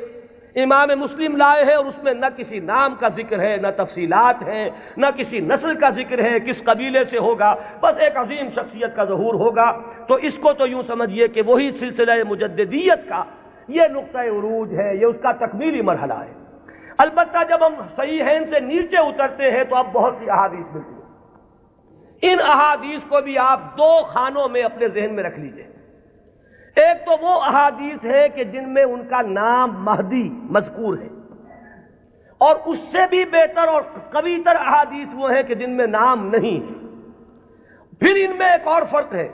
امام مسلم لائے ہیں اور اس میں نہ کسی نام کا ذکر ہے، نہ تفصیلات ہیں، نہ کسی نسل کا ذکر ہے، کس قبیلے سے ہوگا، بس ایک عظیم شخصیت کا ظہور ہوگا۔ تو اس کو تو یوں سمجھیے کہ وہی سلسلہ مجددیت کا یہ نقطہ عروج ہے، یہ اس کا تکمیلی مرحلہ ہے۔ البتہ جب ہم صحیحین سے نیچے اترتے ہیں تو اب بہت سی احادیث ملتی ہیں۔ ان احادیث کو بھی آپ دو خانوں میں اپنے ذہن میں رکھ لیجئے۔ ایک تو وہ احادیث ہے کہ جن میں ان کا نام مہدی مذکور ہے، اور اس سے بھی بہتر اور قوی تر احادیث وہ ہیں کہ جن میں نام نہیں ہے۔ پھر ان میں ایک اور فرق ہے،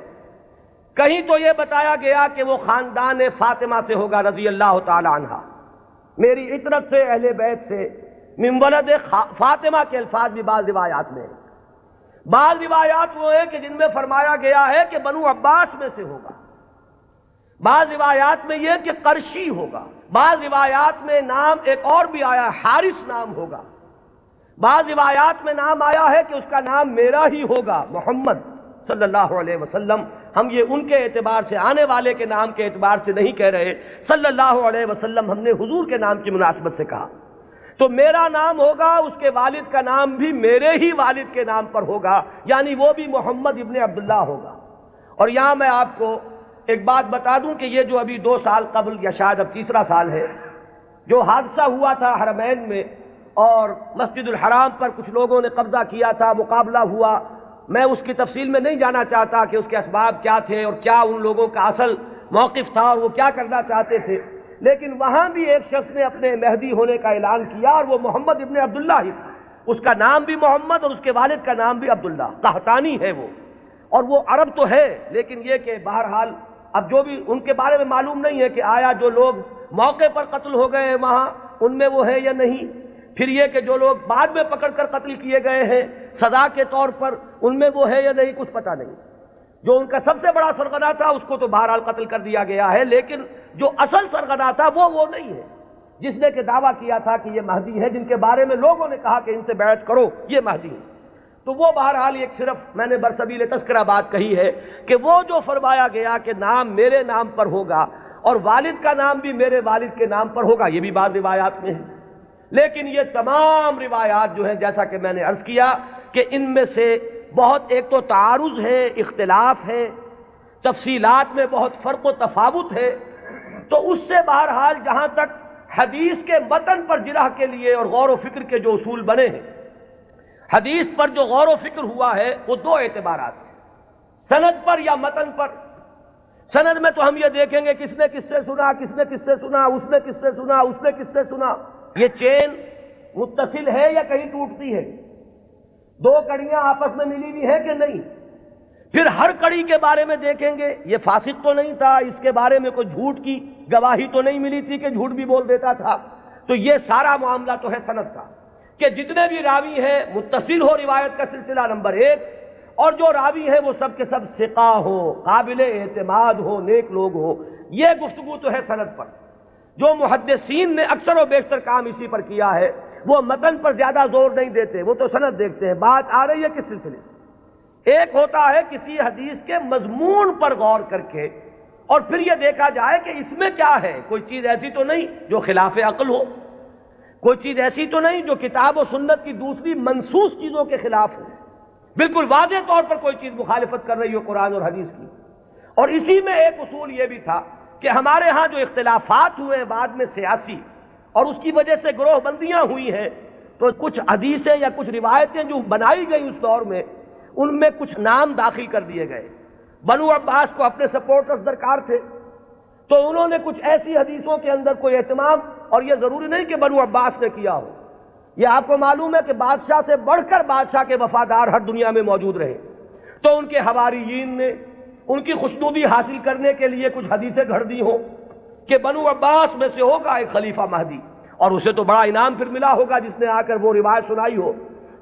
کہیں تو یہ بتایا گیا کہ وہ خاندان فاطمہ سے ہوگا رضی اللہ تعالی عنہ، میری عطرت سے، اہل بیت سے، من ولد فاطمہ کے الفاظ بھی بعض روایات میں ہیں۔ بعض روایات وہ ہیں کہ جن میں فرمایا گیا ہے کہ بنو عباس میں سے ہوگا، بعض روایات میں یہ کہ قرشی ہوگا، بعض روایات میں نام ایک اور بھی آیا حارث نام ہوگا، بعض روایات میں نام آیا ہے کہ اس کا نام میرا ہی ہوگا، محمد صلی اللہ علیہ وسلم۔ ہم یہ ان کے اعتبار سے، آنے والے کے نام کے اعتبار سے نہیں کہہ رہے، صلی اللہ علیہ وسلم ہم نے حضور کے نام کی مناسبت سے کہا۔ تو میرا نام ہوگا، اس کے والد کا نام بھی میرے ہی والد کے نام پر ہوگا، یعنی وہ بھی محمد ابن عبداللہ ہوگا۔ اور یہاں میں آپ کو ایک بات بتا دوں کہ یہ جو ابھی 2 سال قبل یا شاید اب تیسرا سال ہے، جو حادثہ ہوا تھا حرمین میں اور مسجد الحرام پر کچھ لوگوں نے قبضہ کیا تھا، مقابلہ ہوا، میں اس کی تفصیل میں نہیں جانا چاہتا کہ اس کے اسباب کیا تھے اور کیا ان لوگوں کا اصل موقف تھا اور وہ کیا کرنا چاہتے تھے، لیکن وہاں بھی ایک شخص نے اپنے مہدی ہونے کا اعلان کیا اور وہ محمد ابن عبداللہ ہی تھا۔ اس کا نام بھی محمد اور اس کے والد کا نام بھی عبداللہ، قحطانی ہے وہ، اور وہ عرب تو ہے، لیکن یہ کہ بہرحال اب جو بھی ان کے بارے میں معلوم نہیں ہے کہ آیا جو لوگ موقع پر قتل ہو گئے ہیں وہاں ان میں وہ ہے یا نہیں، پھر یہ کہ جو لوگ بعد میں پکڑ کر قتل کیے گئے ہیں سزا کے طور پر ان میں وہ ہے یا نہیں، کچھ پتہ نہیں۔ جو ان کا سب سے بڑا سرغنہ تھا اس کو تو بہرحال قتل کر دیا گیا ہے، لیکن جو اصل سرغنہ تھا وہ نہیں ہے، جس نے کہ دعویٰ کیا تھا کہ یہ مہدی ہے، جن کے بارے میں لوگوں نے کہا کہ ان سے بیعت کرو، یہ مہدی ہے۔ تو وہ بہرحال ایک صرف میں نے برسبیل تذکرہ بات کہی ہے کہ وہ جو فرمایا گیا کہ نام میرے نام پر ہوگا اور والد کا نام بھی میرے والد کے نام پر ہوگا، یہ بھی بعض روایات میں ہے، لیکن یہ تمام روایات جو ہیں جیسا کہ میں نے عرض کیا کہ ان میں سے بہت ایک تو تعارض ہے، اختلاف ہے، تفصیلات میں بہت فرق و تفاوت ہے۔ تو اس سے بہرحال جہاں تک حدیث کے متن پر جرح کے لیے اور غور و فکر کے جو اصول بنے ہیں، حدیث پر جو غور و فکر ہوا ہے وہ 2 اعتبارات ہیں، سند پر یا متن پر۔ سند میں تو ہم یہ دیکھیں گے کس نے کس سے سنا، کس نے کس سے سنا، اس نے کس سے سنا، اس نے کس سے سنا، یہ چین متصل ہے یا کہیں ٹوٹتی ہے، 2 کڑیاں آپس میں ملی ہوئی ہیں کہ نہیں۔ پھر ہر کڑی کے بارے میں دیکھیں گے یہ فاسق تو نہیں تھا، اس کے بارے میں کوئی جھوٹ کی گواہی تو نہیں ملی تھی کہ جھوٹ بھی بول دیتا تھا۔ تو یہ سارا معاملہ تو ہے سند کا کہ جتنے بھی راوی ہیں متصل ہو روایت کا سلسلہ نمبر 1، اور جو راوی ہیں وہ سب کے سب ثقہ ہو، قابل اعتماد ہو، نیک لوگ ہو، یہ گفتگو تو ہے سند پر۔ جو محدثین نے اکثر و بیشتر کام اسی پر کیا ہے، وہ متن پر زیادہ زور نہیں دیتے، وہ تو سند دیکھتے ہیں۔ بات آ رہی ہے کس سلسلے سے؟ ایک ہوتا ہے کسی حدیث کے مضمون پر غور کر کے اور پھر یہ دیکھا جائے کہ اس میں کیا ہے، کوئی چیز ایسی تو نہیں جو خلاف عقل ہو، کوئی چیز ایسی تو نہیں جو کتاب و سنت کی دوسری منصوص چیزوں کے خلاف ہو، بالکل واضح طور پر کوئی چیز مخالفت کر رہی ہو قرآن اور حدیث کی۔ اور اسی میں ایک اصول یہ بھی تھا کہ ہمارے ہاں جو اختلافات ہوئے ہیں بعد میں سیاسی اور اس کی وجہ سے گروہ بندیاں ہوئی ہیں، تو کچھ حدیثیں یا کچھ روایتیں جو بنائی گئی اس دور میں ان میں کچھ نام داخل کر دیے گئے۔ بنو عباس کو اپنے سپورٹرز درکار تھے، تو انہوں نے کچھ ایسی حدیثوں کے اندر کوئی اہتمام، اور یہ ضروری نہیں کہ بنو عباس نے کیا ہو، یہ آپ کو معلوم ہے کہ بادشاہ سے بڑھ کر بادشاہ کے وفادار ہر دنیا میں موجود رہے، تو ان کے حواریین نے ان کی خوشنودی حاصل کرنے کے لیے کچھ حدیثیں گھڑ دی ہوں کہ بنو عباس میں سے ہوگا ایک خلیفہ مہدی، اور اسے تو بڑا انعام پھر ملا ہوگا جس نے آ کر وہ روایت سنائی ہو۔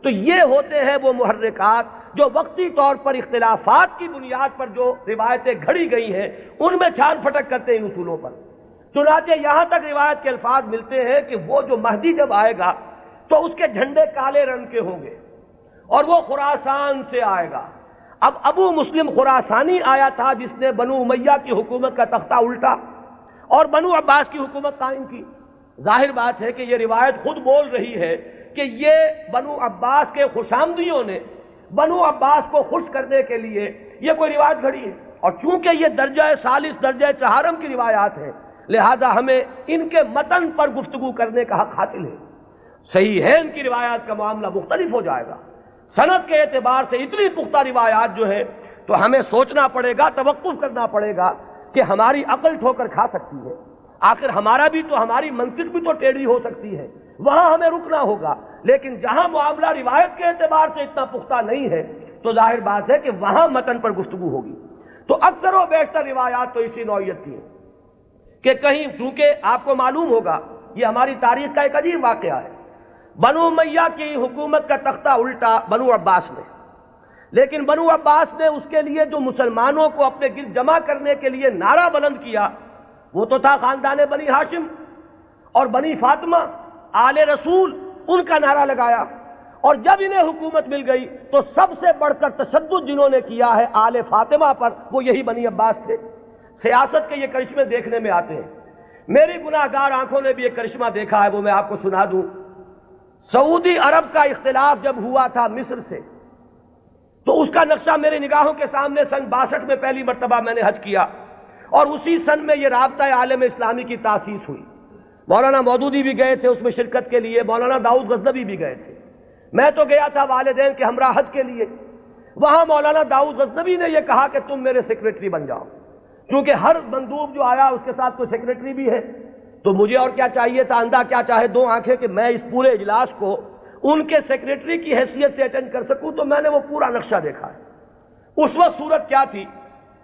تو یہ ہوتے ہیں وہ محرکات جو وقتی طور پر اختلافات کی بنیاد پر جو روایتیں گھڑی گئی ہیں ان میں چھان پھٹک کرتے ہیں ان اصولوں پر۔ چنانچہ یہاں تک روایت کے الفاظ ملتے ہیں کہ وہ جو مہدی جب آئے گا تو اس کے جھنڈے کالے رنگ کے ہوں گے اور وہ خراسان سے آئے گا۔ اب ابو مسلم خراسانی آیا تھا جس نے بنو امیہ کی حکومت کا تختہ الٹا اور بنو عباس کی حکومت قائم کی، ظاہر بات ہے کہ یہ روایت خود بول رہی ہے کہ یہ بنو عباس کے خوشامدیوں نے بنو عباس کو خوش کرنے کے لیے یہ کوئی روایت گھڑی ہے، اور چونکہ یہ درجہ ثالث درجہ چہارم کی روایات ہیں، لہذا ہمیں ان کے متن پر گفتگو کرنے کا حق حاصل ہے۔ صحیح ہے ان کی روایات کا معاملہ مختلف ہو جائے گا، سند کے اعتبار سے اتنی پختہ روایات جو ہے تو ہمیں سوچنا پڑے گا، توقف کرنا پڑے گا کہ ہماری عقل ٹھوکر کھا سکتی ہے، آخر ہماری منطق بھی تو ٹیڑھی ہو سکتی ہے، وہاں ہمیں رکنا ہوگا۔ لیکن جہاں معاملہ روایت کے اعتبار سے اتنا پختہ نہیں ہے تو ظاہر بات ہے کہ وہاں متن پر گفتگو ہوگی۔ تو اکثر و بیشتر روایات تو اسی نوعیت کی ہیں کہ کہیں، چونکہ آپ کو معلوم ہوگا یہ ہماری تاریخ کا ایک عجیب واقعہ ہے، بنو امیہ کی حکومت کا تختہ الٹا بنو عباس نے، لیکن بنو عباس نے اس کے لیے جو مسلمانوں کو اپنے گرد جمع کرنے کے لیے نعرہ بلند کیا وہ تو تھا خاندان بنی ہاشم اور بنی فاطمہ آل رسول، ان کا نعرہ لگایا، اور جب انہیں حکومت مل گئی تو سب سے بڑھ کر تشدد جنہوں نے کیا ہے آل فاطمہ پر وہ یہی بنی عباس تھے۔ سیاست کے یہ کرشمے دیکھنے میں آتے ہیں، میری گناہ گار آنکھوں نے بھی ایک کرشمہ دیکھا ہے، وہ میں آپ کو سنا دوں۔ سعودی عرب کا اختلاف جب ہوا تھا مصر سے تو اس کا نقشہ میرے نگاہوں کے سامنے سن 62 میں پہلی مرتبہ میں نے حج کیا، اور اسی سن میں یہ رابطہ عالم اسلامی کی تاسیس ہوئی۔ مولانا مودودی بھی گئے تھے اس میں شرکت کے لیے، مولانا داؤد غزنوی بھی گئے تھے، میں تو گیا تھا والدین کے ہمراہ حج کے لیے۔ وہاں مولانا داؤد غزنوی نے یہ کہا کہ تم میرے سیکریٹری بن جاؤ، کیونکہ ہر مندوب جو آیا اس کے ساتھ کوئی سیکریٹری بھی ہے، تو مجھے اور کیا چاہیے تھا، اندھا کیا چاہے دو آنکھیں، کہ میں اس پورے اجلاس کو ان کے سیکریٹری کی حیثیت سے اٹینڈ کر سکوں۔ تو میں نے وہ پورا نقشہ دیکھا ہے۔ اس وقت صورت کیا تھی،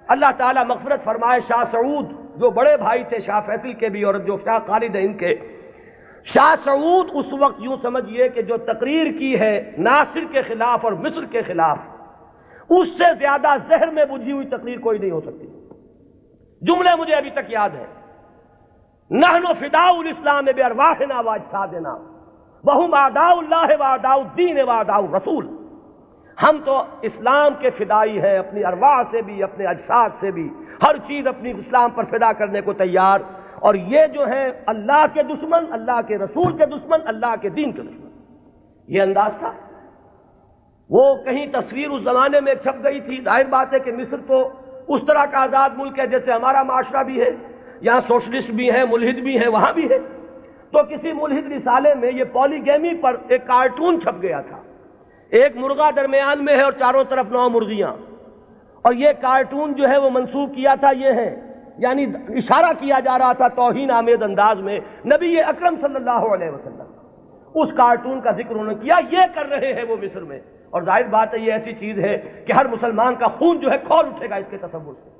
اللہ تعالیٰ مغفرت فرمائے، شاہ سعود جو بڑے بھائی تھے شاہ فیصل کے بھی اور جو شاہ خالد ہیں ان کے، شاہ سعود اس وقت یوں سمجھئے کہ جو تقریر کی ہے ناصر کے خلاف اور مصر کے خلاف، اس سے زیادہ زہر میں بجھی ہوئی تقریر کوئی نہیں ہو سکتی۔ جملے مجھے ابھی تک یاد ہے، نحن فداء الاسلام بارواحنا واجسادنا وہم اعداء اللہ واعداء الدین واعداء الرسول، ہم تو اسلام کے فدائی ہیں، اپنی ارواح سے بھی اپنے اجساد سے بھی، ہر چیز اپنی اسلام پر فدا کرنے کو تیار، اور یہ جو ہیں اللہ کے دشمن، اللہ کے رسول کے دشمن، اللہ کے دین کے دشمن۔ یہ انداز تھا۔ وہ کہیں تصویر اس زمانے میں چھپ گئی تھی، ظاہر بات ہے کہ مصر تو اس طرح کا آزاد ملک ہے جیسے ہمارا معاشرہ بھی ہے، یہاں سوشلسٹ بھی ہیں، ملحد بھی ہیں، وہاں بھی ہے۔ تو کسی ملحد رسالے میں یہ پولیگیمی پر ایک کارٹون چھپ گیا تھا، ایک مرغہ درمیان میں ہے اور چاروں طرف 9 مرغیاں، اور یہ کارٹون جو ہے وہ منسوب کیا تھا، یہ ہے یعنی اشارہ کیا جا رہا تھا توہین آمیز انداز میں نبی اکرم صلی اللہ علیہ وسلم۔ اس کارٹون کا ذکر انہوں نے کیا، یہ کر رہے ہیں وہ مصر میں، اور ظاہر بات ہے یہ ایسی چیز ہے کہ ہر مسلمان کا خون جو ہے کھول اٹھے گا اس کے تصور سے۔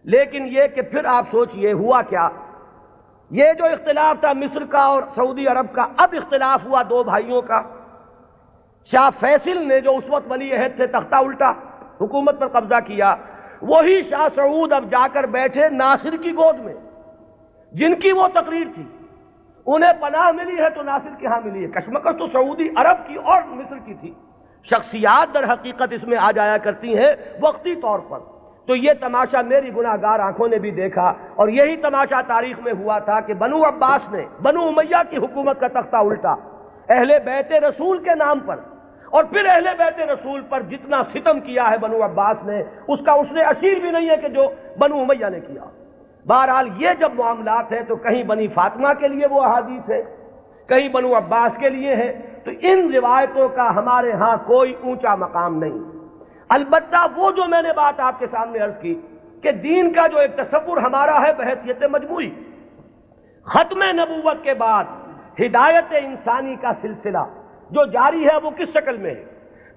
لیکن یہ کہ پھر آپ سوچئے ہوا کیا، یہ جو اختلاف تھا مصر کا اور سعودی عرب کا، اب اختلاف ہوا 2 بھائیوں کا۔ شاہ فیصل نے جو اس وقت ولی عہد تھے تختہ الٹا، حکومت پر قبضہ کیا، وہی شاہ سعود اب جا کر بیٹھے ناصر کی گود میں، جن کی وہ تقریر تھی، انہیں پناہ ملی ہے تو ناصر کے ہاں ملی ہے۔ کشمکش تو سعودی عرب کی اور مصر کی تھی، شخصیات در حقیقت اس میں آ جایا کرتی ہیں وقتی طور پر۔ تو یہ تماشا میری گناہ گار آنکھوں نے بھی دیکھا، اور یہی تماشا تاریخ میں ہوا تھا کہ بنو عباس نے بنو امیہ کی حکومت کا تختہ الٹا اہل بیت رسول کے نام پر، اور پھر اہل بیت رسول پر جتنا ستم کیا ہے بنو عباس نے، اس کا عشر اشیر بھی نہیں ہے کہ جو بنو امیہ نے کیا۔ بہرحال یہ جب معاملات ہیں تو کہیں بنی فاطمہ کے لیے وہ احادیث ہے، کہیں بنو عباس کے لیے ہے، تو ان روایتوں کا ہمارے ہاں کوئی اونچا مقام نہیں۔ البتہ وہ جو میں نے بات آپ کے سامنے عرض کی کہ دین کا جو ایک تصور ہمارا ہے بحیثیت مجموعی، ختم نبوت کے بعد ہدایت انسانی کا سلسلہ جو جاری ہے وہ کس شکل میں ہے؟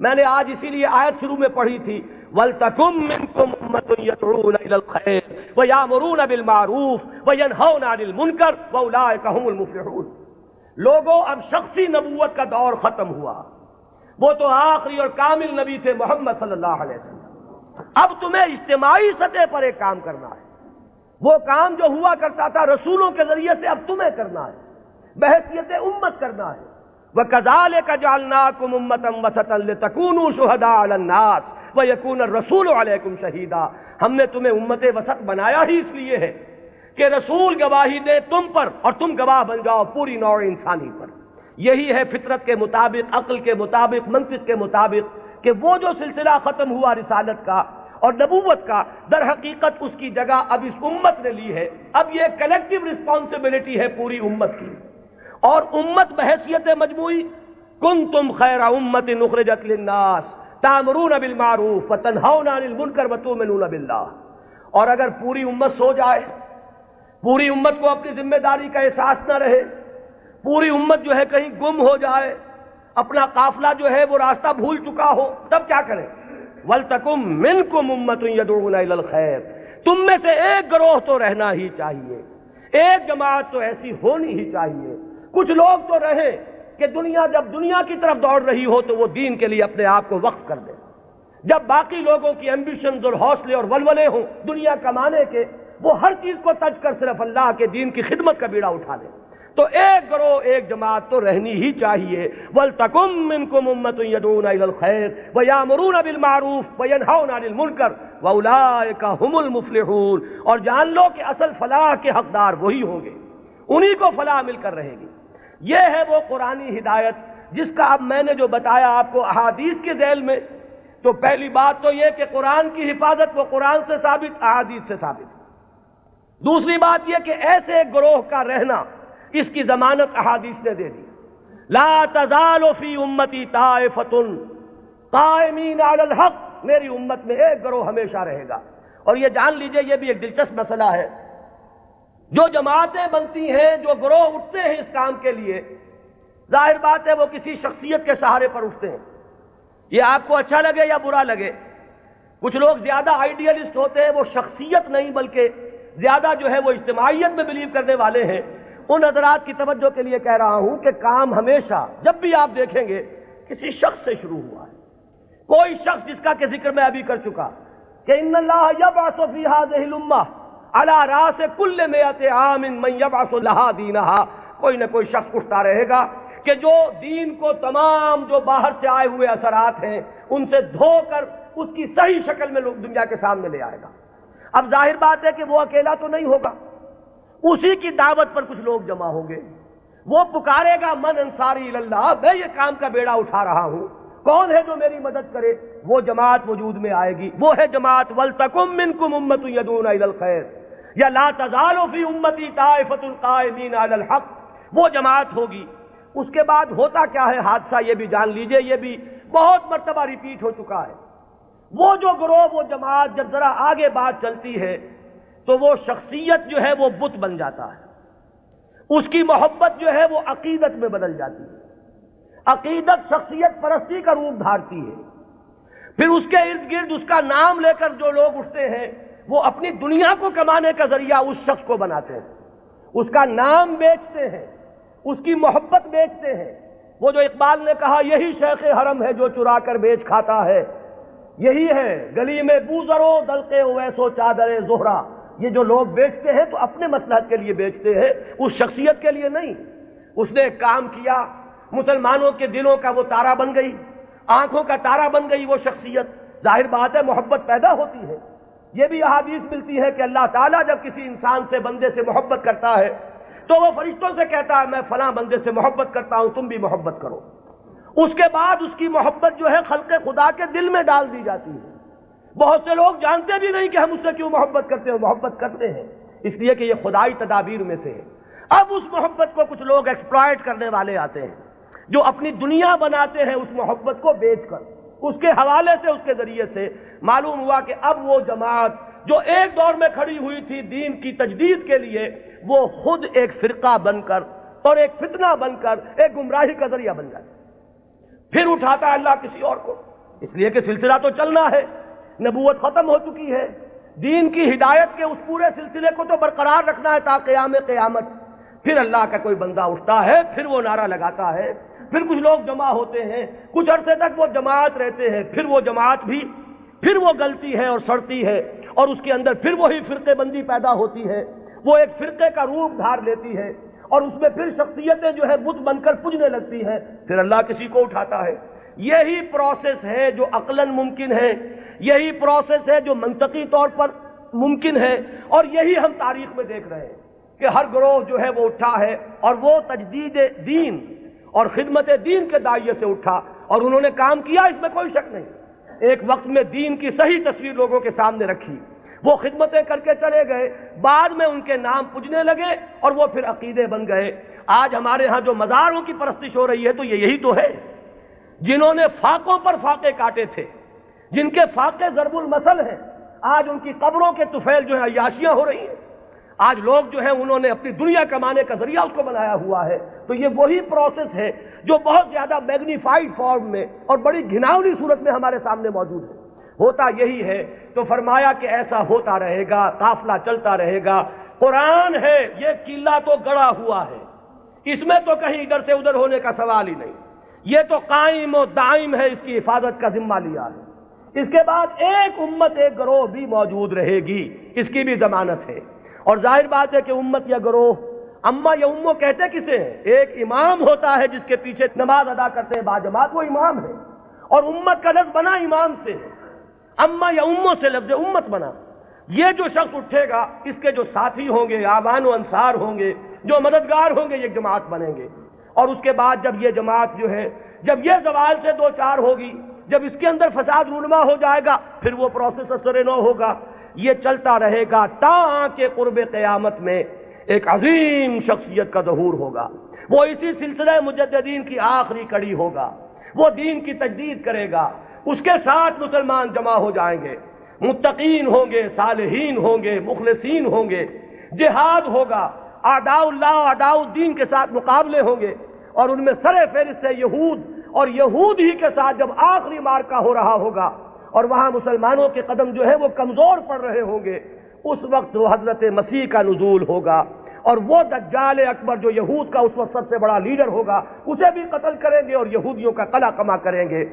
میں نے آج اسی لیے آیت شروع میں پڑھی تھی، وَلْتَكُمْ مِنْكُمْ أُمَّةٌ يَدْعُونَ إِلَى الْخَيْرِ وَيَأْمُرُونَ بِالْمَعْرُوفِ وَيَنْهَوْنَ عَنِ الْمُنكَرِ وَأُولَٰئِكَ هُمُ الْمُفْلِحُونَ۔ لوگوں اب شخصی نبوت کا دور ختم ہوا، وہ تو آخری اور کامل نبی تھے محمد صلی اللہ علیہ وسلم۔ اب تمہیں اجتماعی سطح پر ایک کام کرنا ہے، وہ کام جو ہوا کرتا تھا رسولوں کے ذریعے سے اب تمہیں کرنا ہے، بحیثیت امت کرنا ہے۔ وَكَذَلِكَ جَعَلْنَاكُمْ أُمَّةً وَسَطًا لِتَكُونُوا شُهَدَاءَ عَلَى النَّاسِ وَيَكُونَ الرَّسُولُ عَلَيْكُمْ شَهِيدًا۔ ہم نے تمہیں امت وسط بنایا ہی اس لیے ہے کہ رسول گواہی دے تم پر اور تم گواہ بن جاؤ پوری نوع انسانی پر۔ یہی ہے فطرت کے مطابق، عقل کے مطابق، منطق کے مطابق، کہ وہ جو سلسلہ ختم ہوا رسالت کا اور نبوت کا، در حقیقت اس کی جگہ اب اس امت نے لی ہے۔ اب یہ کلیکٹیو رسپانسبلٹی ہے پوری امت کی، اور امت بحیثیت مجموعی کنتم خیر امت اخرجت للناس تأمرون بالمعروف وتنہون عن المنکر وتؤمنون باللہ۔ اور اگر پوری امت سو جائے، پوری امت کو اپنی ذمہ داری کا احساس نہ رہے، پوری امت جو ہے کہیں گم ہو جائے، اپنا قافلہ جو ہے وہ راستہ بھول چکا ہو، تب کیا کریں؟ وَلْتَكُمْ مِنْكُمْ أُمَّةٌ يَدْعُونَ إِلَى الْخَيْرِ، تم میں سے ایک گروہ تو رہنا ہی چاہیے، ایک جماعت تو ایسی ہونی ہی چاہیے، کچھ لوگ تو رہیں کہ دنیا جب دنیا کی طرف دوڑ رہی ہو تو وہ دین کے لیے اپنے آپ کو وقف کر دیں، جب باقی لوگوں کی ایمبیشنز اور حوصلے اور ولولے ہوں دنیا کمانے کے، وہ ہر چیز کو تج کر صرف اللہ کے دین کی خدمت کا بیڑا اٹھا دیں۔ تو ایک گروہ، ایک جماعت تو رہنی ہی چاہیے۔ وَلْتَكُمْ مِنْكُمْ أُمَّةٌ يَدْعُونَ إِلَى الْخَيْرِ وَيَأْمُرُونَ بِالْمَعْرُوفِ وَيَنْهَوْنَ عَنِ الْمُنكَرِ وَأُولَٰئِكَ هُمُ الْمُفْلِحُونَ۔ اور جان لو کہ اصل فلاح کے حقدار وہی ہوں گے، انہی کو فلاح مل کر رہے گی۔ یہ ہے وہ قرآنی ہدایت جس کا اب میں نے جو بتایا آپ کو احادیث کے ذیل میں، تو پہلی بات تو یہ کہ قرآن کی حفاظت وہ قرآن سے ثابت، احادیث سے ثابت۔ دوسری بات یہ کہ ایسے ایک گروہ کا رہنا، اس کی ضمانت احادیث نے دے دی۔ لا تزال فی امتی طائفۃ قائمین علی الحق، میری امت میں ایک گروہ ہمیشہ رہے گا۔ اور یہ جان لیجئے، یہ بھی ایک دلچسپ مسئلہ ہے، جو جماعتیں بنتی ہیں، جو گروہ اٹھتے ہیں اس کام کے لیے، ظاہر بات ہے وہ کسی شخصیت کے سہارے پر اٹھتے ہیں، یہ آپ کو اچھا لگے یا برا لگے۔ کچھ لوگ زیادہ آئیڈیلسٹ ہوتے ہیں، وہ شخصیت نہیں بلکہ زیادہ جو ہے وہ اجتماعیت میں بلیو کرنے والے ہیں۔ ان حضرات کی توجہ کے لیے کہہ رہا ہوں کہ کام ہمیشہ جب بھی آپ دیکھیں گے کسی شخص سے شروع ہوا ہے، کوئی شخص جس کا کہ ذکر میں ابھی کر چکا کہ ان اللہ یبعث فی ہذہ الامہ علی راس کل مئۃ عام من یبعث لہا دینہا، کوئی نہ کوئی شخص اٹھتا رہے گا کہ جو دین کو تمام جو باہر سے آئے ہوئے اثرات ہیں ان سے دھو کر اس کی صحیح شکل میں لوگ دنیا کے سامنے لے آئے گا۔ اب ظاہر بات ہے کہ وہ اکیلا تو نہیں ہوگا، اسی کی دعوت پر کچھ لوگ جمع ہوں گے، وہ پکارے گا من انصاری اللہ، میں یہ کام کا بیڑا اٹھا رہا ہوں، کون ہے جو میری مدد کرے؟ وہ جماعت وجود میں آئے گی، وہ ہے جماعت وَلْتَكُمْ مِنْكُمْ أُمَّةٌ يَدْعُونَ إِلَى الْخَيْرِ یا لَا تَزَالُ فِي أُمَّتِي طَائِفَةٌ قَائِمِينَ عَلَى الْحَقِّ، وہ جماعت ہوگی۔ اس کے بعد ہوتا کیا ہے حادثہ، یہ بھی جان لیجئے، یہ بھی بہت مرتبہ ریپیٹ ہو چکا ہے۔ وہ جو گروہ، وہ جماعت جب ذرا آگے بات چلتی ہے تو وہ شخصیت جو ہے وہ بت بن جاتا ہے، اس کی محبت جو ہے وہ عقیدت میں بدل جاتی ہے، عقیدت شخصیت پرستی کا روپ دھارتی ہے۔ پھر اس کے ارد گرد اس کا نام لے کر جو لوگ اٹھتے ہیں وہ اپنی دنیا کو کمانے کا ذریعہ اس شخص کو بناتے ہیں، اس کا نام بیچتے ہیں، اس کی محبت بیچتے ہیں۔ وہ جو اقبال نے کہا یہی شیخ حرم ہے جو چرا کر بیچ کھاتا ہے، یہی ہے گلی میں بوزرو دلقے اویسو چادر زہرا، یہ جو لوگ بیچتے ہیں تو اپنے مصلحت کے لیے بیچتے ہیں، اس شخصیت کے لیے نہیں۔ اس نے ایک کام کیا، مسلمانوں کے دلوں کا وہ تارا بن گئی، آنکھوں کا تارا بن گئی وہ شخصیت، ظاہر بات ہے محبت پیدا ہوتی ہے۔ یہ بھی احادیث ملتی ہے کہ اللہ تعالیٰ جب کسی انسان سے، بندے سے محبت کرتا ہے تو وہ فرشتوں سے کہتا ہے میں فلاں بندے سے محبت کرتا ہوں، تم بھی محبت کرو۔ اس کے بعد اس کی محبت جو ہے خلق خدا کے دل میں ڈال دی جاتی ہے۔ بہت سے لوگ جانتے بھی نہیں کہ ہم اس سے کیوں محبت کرتے ہیں، محبت کرتے ہیں اس لیے کہ یہ خدائی تدابیر میں سے ہے۔ اب اس محبت کو کچھ لوگ ایکسپلائٹ کرنے والے آتے ہیں جو اپنی دنیا بناتے ہیں اس محبت کو بیچ کر، اس کے حوالے سے، اس کے ذریعے سے۔ معلوم ہوا کہ اب وہ جماعت جو ایک دور میں کھڑی ہوئی تھی دین کی تجدید کے لیے، وہ خود ایک فرقہ بن کر اور ایک فتنہ بن کر ایک گمراہی کا ذریعہ بن جاتی۔ پھر اٹھاتا ہے اللہ کسی اور کو، اس لیے کہ سلسلہ تو چلنا ہے، نبوت ختم ہو چکی ہے، دین کی ہدایت کے اس پورے سلسلے کو تو برقرار رکھنا ہے تا قیام قیامت۔ پھر اللہ کا کوئی بندہ اٹھتا ہے، پھر وہ نعرہ لگاتا ہے، پھر کچھ لوگ جمع ہوتے ہیں، کچھ عرصے تک وہ جماعت رہتے ہیں، پھر وہ جماعت بھی پھر وہ گلتی ہے اور سڑتی ہے، اور اس کے اندر پھر وہی فرقے بندی پیدا ہوتی ہے، وہ ایک فرقے کا روپ دھار لیتی ہے، اور اس میں پھر شخصیتیں جو ہے بت بن کر پجنے لگتی ہیں، پھر اللہ کسی کو اٹھاتا ہے۔ یہی پروسیس ہے جو عقلاً ممکن ہے، یہی پروسیس ہے جو منطقی طور پر ممکن ہے، اور یہی ہم تاریخ میں دیکھ رہے ہیں کہ ہر گروہ جو ہے وہ اٹھا ہے اور وہ تجدید دین اور خدمت دین کے دائیے سے اٹھا اور انہوں نے کام کیا، اس میں کوئی شک نہیں۔ ایک وقت میں دین کی صحیح تصویر لوگوں کے سامنے رکھی، وہ خدمتیں کر کے چلے گئے، بعد میں ان کے نام پجنے لگے اور وہ پھر عقیدے بن گئے۔ آج ہمارے ہاں جو مزاروں کی پرستش ہو رہی ہے تو یہی تو ہے، جنہوں نے فاقوں پر فاقے کاٹے تھے، جن کے فاقے ضرب المثل ہیں، آج ان کی قبروں کے طفیل جو ہیں عیاشیاں ہو رہی ہیں۔ آج لوگ جو ہیں انہوں نے اپنی دنیا کمانے کا ذریعہ اس کو بنایا ہوا ہے۔ تو یہ وہی پروسیس ہے جو بہت زیادہ میگنیفائڈ فارم میں اور بڑی گھناؤنی صورت میں ہمارے سامنے موجود ہے۔ ہوتا یہی ہے، تو فرمایا کہ ایسا ہوتا رہے گا، قافلہ چلتا رہے گا۔ قرآن ہے، یہ قلعہ تو گڑا ہوا ہے، اس میں تو کہیں ادھر سے ادھر ہونے کا سوال ہی نہیں، یہ تو قائم و دائم ہے، اس کی حفاظت کا ذمہ لیا ہے۔ اس کے بعد ایک امت ایک گروہ بھی موجود رہے گی، اس کی بھی ضمانت ہے۔ اور ظاہر بات ہے کہ امت یا گروہ، اما یا امو کہتے کسے ہیں؟ ایک امام ہوتا ہے جس کے پیچھے نماز ادا کرتے ہیں باجماعت، وہ امام ہے، اور امت کا لفظ بنا امام سے ہے، اما یا امو سے لفظ امت بنا۔ یہ جو شخص اٹھے گا، اس کے جو ساتھی ہوں گے، آوان و انصار ہوں گے، جو مددگار ہوں گے، یہ جماعت بنیں گے۔ اور اس کے بعد جب یہ جماعت جو ہے، جب یہ زوال سے دو چار ہوگی، جب اس کے اندر فساد رونما ہو جائے گا، پھر وہ پروسیس اثر نو ہوگا۔ یہ چلتا رہے گا تا کہ قرب قیامت میں ایک عظیم شخصیت کا ظہور ہوگا، وہ اسی سلسلہ مجددین کی آخری کڑی ہوگا، وہ دین کی تجدید کرے گا، اس کے ساتھ مسلمان جمع ہو جائیں گے، متقین ہوں گے، صالحین ہوں گے، مخلصین ہوں گے، جہاد ہوگا، اعداء اللہ اعداء الدین کے ساتھ مقابلے ہوں گے، اور ان میں سر فہرست ہے یہود، اور یہود ہی کے ساتھ جب آخری مارکا ہو رہا ہوگا اور وہاں مسلمانوں کے قدم جو ہے وہ کمزور پڑ رہے ہوں گے، اس وقت وہ حضرت مسیح کا نزول ہوگا، اور وہ دجال اکبر جو یہود کا اس وقت سب سے بڑا لیڈر ہوگا، اسے بھی قتل کریں گے اور یہودیوں کا قلع کما کریں گے۔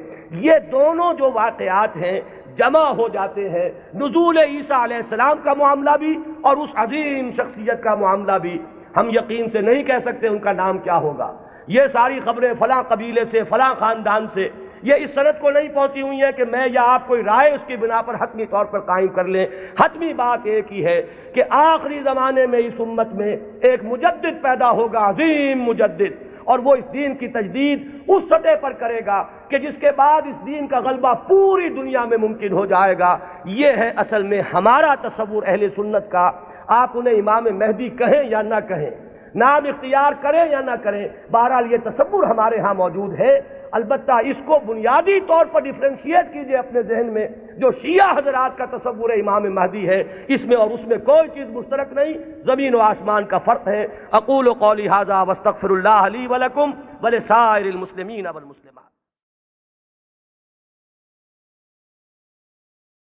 یہ دونوں جو واقعات ہیں جمع ہو جاتے ہیں، نزول عیسیٰ علیہ السلام کا معاملہ بھی اور اس عظیم شخصیت کا معاملہ بھی۔ ہم یقین سے نہیں کہہ سکتے ان کا نام کیا ہوگا، یہ ساری خبریں فلاں قبیلے سے، فلاں خاندان سے، یہ اس سند کو نہیں پہنچی ہوئی ہیں کہ میں یا آپ کوئی رائے اس کی بنا پر حتمی طور پر قائم کر لیں۔ حتمی بات ایک ہی ہے کہ آخری زمانے میں اس امت میں ایک مجدد پیدا ہوگا، عظیم مجدد، اور وہ اس دین کی تجدید اس سطح پر کرے گا کہ جس کے بعد اس دین کا غلبہ پوری دنیا میں ممکن ہو جائے گا۔ یہ ہے اصل میں ہمارا تصور اہل سنت کا۔ آپ انہیں امام مہدی کہیں یا نہ کہیں، نام اختیار کریں یا نہ کریں، بہرحال یہ تصور ہمارے ہاں موجود ہے۔ البتہ اس کو بنیادی طور پر ڈیفرینشیٹ کیجئے اپنے ذہن میں، جو شیعہ حضرات کا تصور امام مہدی ہے، اس میں اور اس میں کوئی چیز مشترک نہیں، زمین و آسمان کا فرق ہے۔ اقول قولی ھذا واستغفر اللہ لی ولکم ولسائر المسلمین والمسلمات۔